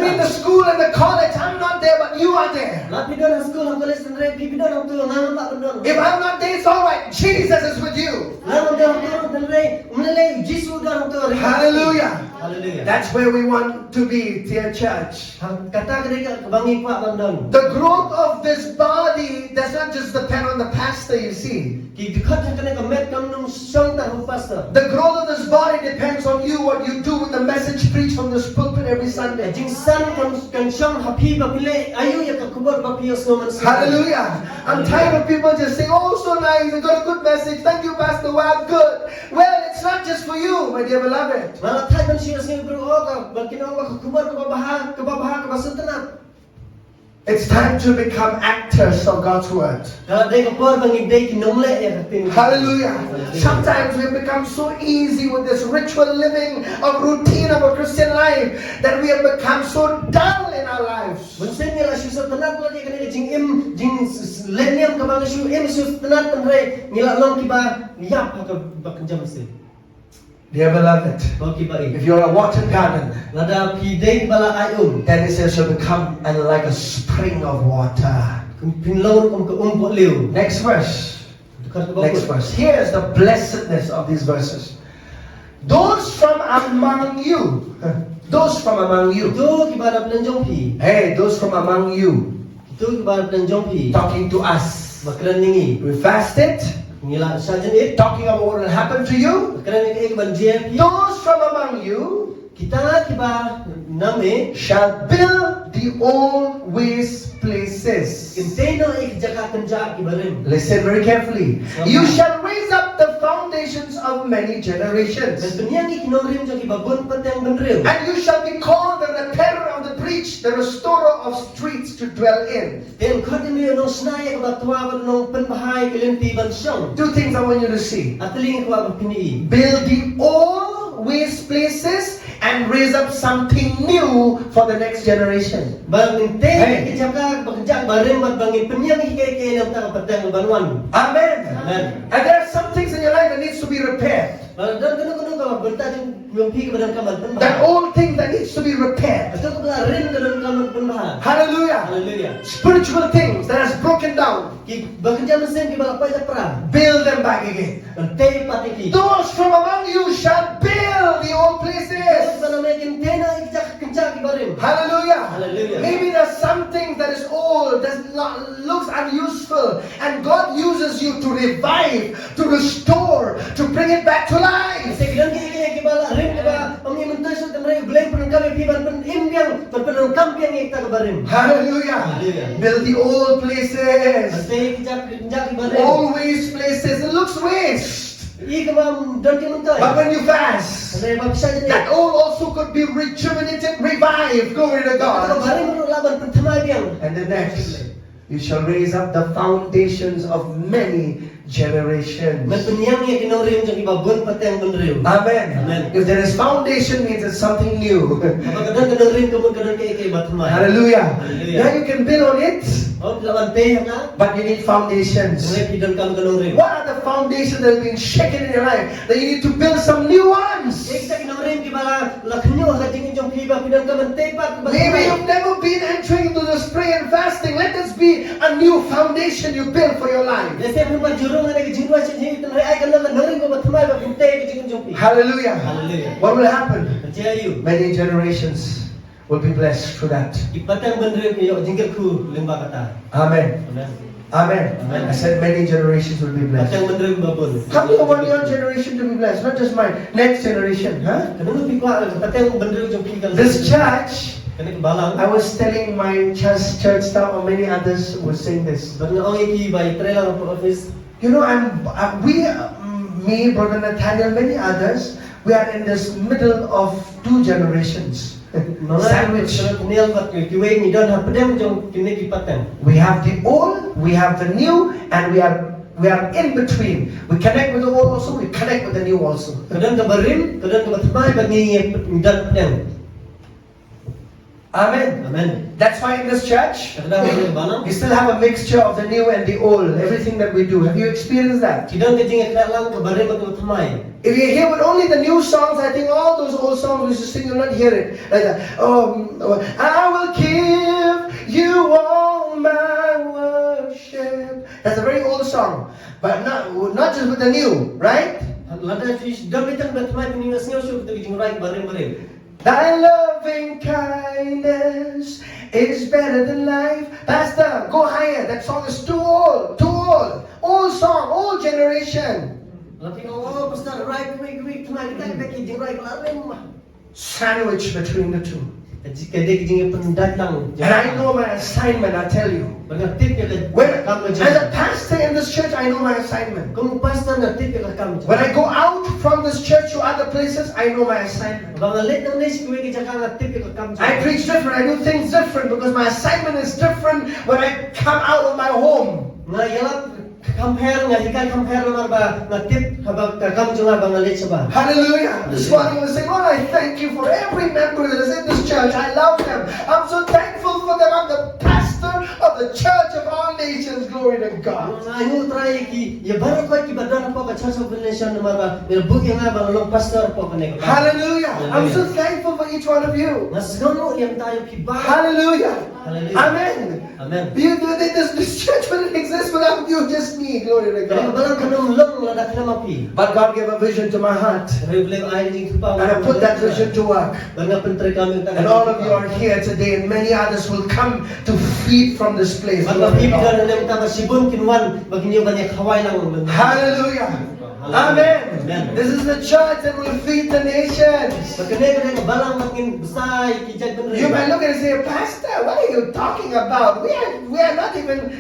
in the school and the college. I'm not there, but you are there. If I'm not there, it's all right. Jesus is with you. Hallelujah. That's where we want to be, dear church. The growth of this body does not just depend on the pastor, you see. The growth of this body depends on you, what you do with the message preached from this pulpit every Sunday. Hallelujah. I'm tired of people just saying, oh, so nice, you got a good message. Thank you, Pastor. Wow, good. Well, it's not just for you, my dear beloved. It's time to become actors of God's word. Hallelujah. Sometimes we become so easy with this ritual living of routine of a Christian life that we have become so dull in our lives. Dear beloved, Bagi baik. if you're a watered garden, Lada pidei bala ayun. then it says you'll become like a spring of water. Pinlaun ke umpuk liu. Next verse. Dekat ke Next bawah. verse. Here is the blessedness of these verses. Those from among you. Those from among you. Itu kepada pelanjong pi. Hey, those from among you. Itu kepada pelanjong pi. Talking to us. Bakaran ningi. We fasted. Ngila sajen it. Talking about what will happen to you. Bakaran ningi kepada dia pi. Those from among you Kita kiba name shall build the old waste places. Kenteno ik jaka kenja kibarim. Listen very carefully. You shall raise up the foundations of many Dan generations. penyang ik norim jaki babon petang benreu. And you shall be called the repairer of the breach, the restorer of streets to dwell in. Dan khadimi no snaya ka batwa no penbahai kelenti bansong. Two things I want you to see. Atling ko bapini. Build the old waste places and raise up something new for the next generation. Bangin Hey. te jaka bekerja barim mat bangin penyang ik kaya no ta petang banwan. Amen. Amen. And there are some things in your life that needs to be repaired. Dan kena ka bertajung yung pi kepada kaman penbahai. That old thing that needs to be repaired. Atau kepada rin kepada kaman penbahai. Hallelujah. Haleluya. Spiritual things that has broken down. Ki bekerja mesin ki bala pai perang. Build them back again. Dan te patiki. Those from among you shall build the old places. Hallelujah. Hallelujah. Maybe there's something that is old, that looks unuseful, and God uses you to revive, to restore, to bring it back to life. Hallelujah. Hallelujah. Build the old places, old waste places. It looks waste. But when you fast, that old also could be rejuvenated, revived. Glory to God. And the next, you shall raise up the foundations of many generations. Amen. Amen. If there is foundation, means it's something new. Hallelujah. Now you can build on it, but you need foundations. What are the foundations that have been shaken in your life? That you need to build some new ones. Maybe you've never been entering into this prayer and fasting. Let this be a new foundation you build for your life. Hallelujah. Hallelujah. What will happen? Percaya Many generations will be blessed through that. Ipatang bendera ke yo jingkirku lembah kata. Amen. Amen. Amen. Amen. I said many generations will be Patang blessed. bendera babon. How do you want your generation to be blessed? Not just mine. Next generation, huh? Kenapa pikwa patang bendera jong pikan. This church, kena kebalang. I was telling my church staff or many others were saying this. Bagi orang iki by trailer of office. You know, me, Brother Nathaniel, many others, we are in this middle of two generations. Sandwich. Niel bat kiwe ni don ha pedang jong kini ki patang. We have the old, we have the new, and we are in between. We connect with the old also, we connect with the new also. Kadang ka barim, kadang ka batmai bagi dan pedang. Amen. Amen. That's why in this church, Kadang orang balang. we still have a mixture of the new and the old. Everything that we do. Have you experienced that? Kidang ka jing lang ka barim bagi batmai. If you hear with only the new songs, I think all those old songs we used to sing, you'll not hear it. Like that. I will give you all my worship. That's a very old song. But not just with the new, right? Lada fish dam itang batmai ni ngasnyo su kita jing rai barim. Thy loving kindness is better than life. Pastor, go higher. That song is too old. Too old. Old song, old generation. Tapi kalau pastor rai kuwi tonight kita bagi jing rai barim. Sandwich between the two. Jika dia jing pendatang. And I know my assignment, I tell you. Bergatip ya When, as a pastor in this church, I know my assignment. Kamu pastor ngatip ya kamu. When I go out from this church to other places, I know my assignment. Bang let nang nis kuwi ki jaka ngatip ya kamu. I preach different, I do things different because my assignment is different when I come out of my home. Nga yalat compare nga hikan compare marba ngatip habang kamu junga bang let saba. Hallelujah. This morning we say, Lord, I thank you for every member that is in this church. I love them. I'm so thankful for them. I'm the pastor of the church of all nations. Glory Glory to God. Ngayon try ki ya baru ko ki badan po ka church of the nation mara book yang abang long pastor po kaneka. Hallelujah. I'm so thankful for each one of you. Mas gono yang tayo ki ba. Hallelujah. Hallelujah. Amen. Amen. You know that this church wouldn't exist without you, just me. Glory to Kaya God. balang kanong long ladak na mapi. But God gave a vision to my heart. Reblem ay ding pa. And I put that vision to work. Banga pentre kami And all of you are here today, and many others will come to feed from this place. Banga Glory to pipi God. dan nem ta sibun kinwan baginyo banyak hawai lang. Hallelujah. Amen. Amen. This is the church that will feed the nations. Pagkane balang makin besar kijag bener. You might look and say, Pastor, what are you talking about? We are not even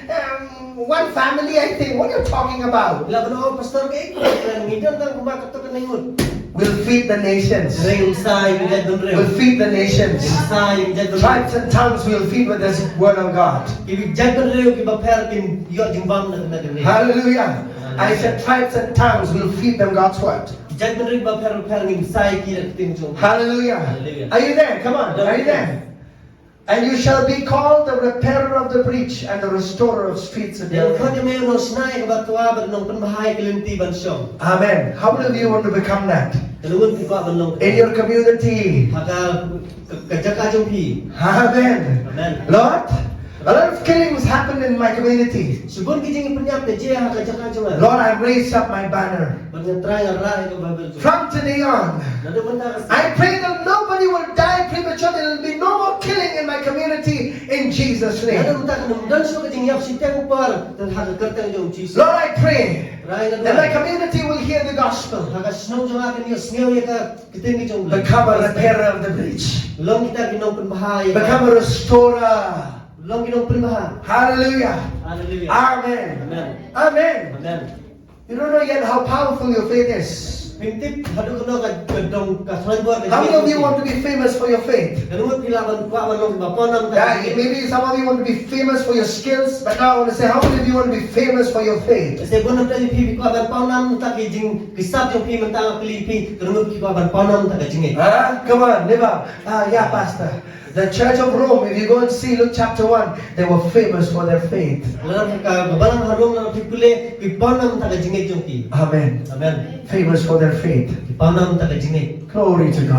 one family, I think. What are you talking about? Bila benar pastor kay ko ngidan tang kumakat to kanayun. We'll feed the nations. Reng sai kijag bener. We'll feed the nations. Sai kijag bener. Tribes and tongues will feed with this word of God. Kijag bener ki ba per kin yo jingbam na kanagani. Hallelujah. I said tribes and tongues will feed them God's word. Kijag bener ba per ngin sai ki ting jong. Hallelujah. Hallelujah. Are you there? Come on. Are you there? And you shall be called the repairer of the breach and the restorer of streets of Yang Israel. kau ni no snai ke batua bernong penbahai kelinti bansong. Amen. How many of you want to become that? Keluun ki kau bernong. In your community. Maka kejaka jumpi. Amen. Amen. Lord, a lot of killings happen in my community. Subun ki jingi penyap ke je ha kejaka jungan. Lord, I raised up my banner. Berngetrai ngarai ke babel. From today on, Nado benda kasi. I pray that nobody will die prematurely. There will be no more killing in my community in Jesus' Nado name. benda kena dan so ke jingi ap siteng upar dan ha kerteng jong Jesus. Lord, I pray Rai that my ngarai. community will hear the gospel. Haka snow jong akan yo sneu ya ka ketingi jong. Become a repairer of the breach. Long kita ginong penbahai. Become a restorer. Long ginong penbahai. Hallelujah. Hallelujah. Amen. Amen. Amen. Amen. You don't know yet how powerful your faith is. Pintip hadu kena ka gedong ka selebor. How many of you want to be famous for your faith? Kenapa pilawan kuat manong baponam Yeah, maybe some of you want to be famous for your skills, but now I want to say, how many of you want to be famous for your faith? Saya pun nak pilih kuat ban ponam tak kijing kisap jong pi mentang pilih pi kenapa kuat ban ponam tak kijing. Come on, live up. Yeah, Pastor. The Church of Rome, if you go and see Luke chapter 1, they were famous for their faith. Lalu ka balang harum lalu pi pilih pi ponam tak kijing jong pi. Amen. Amen. Famous for their faith. Pi ponam tak kijing. Glory to God.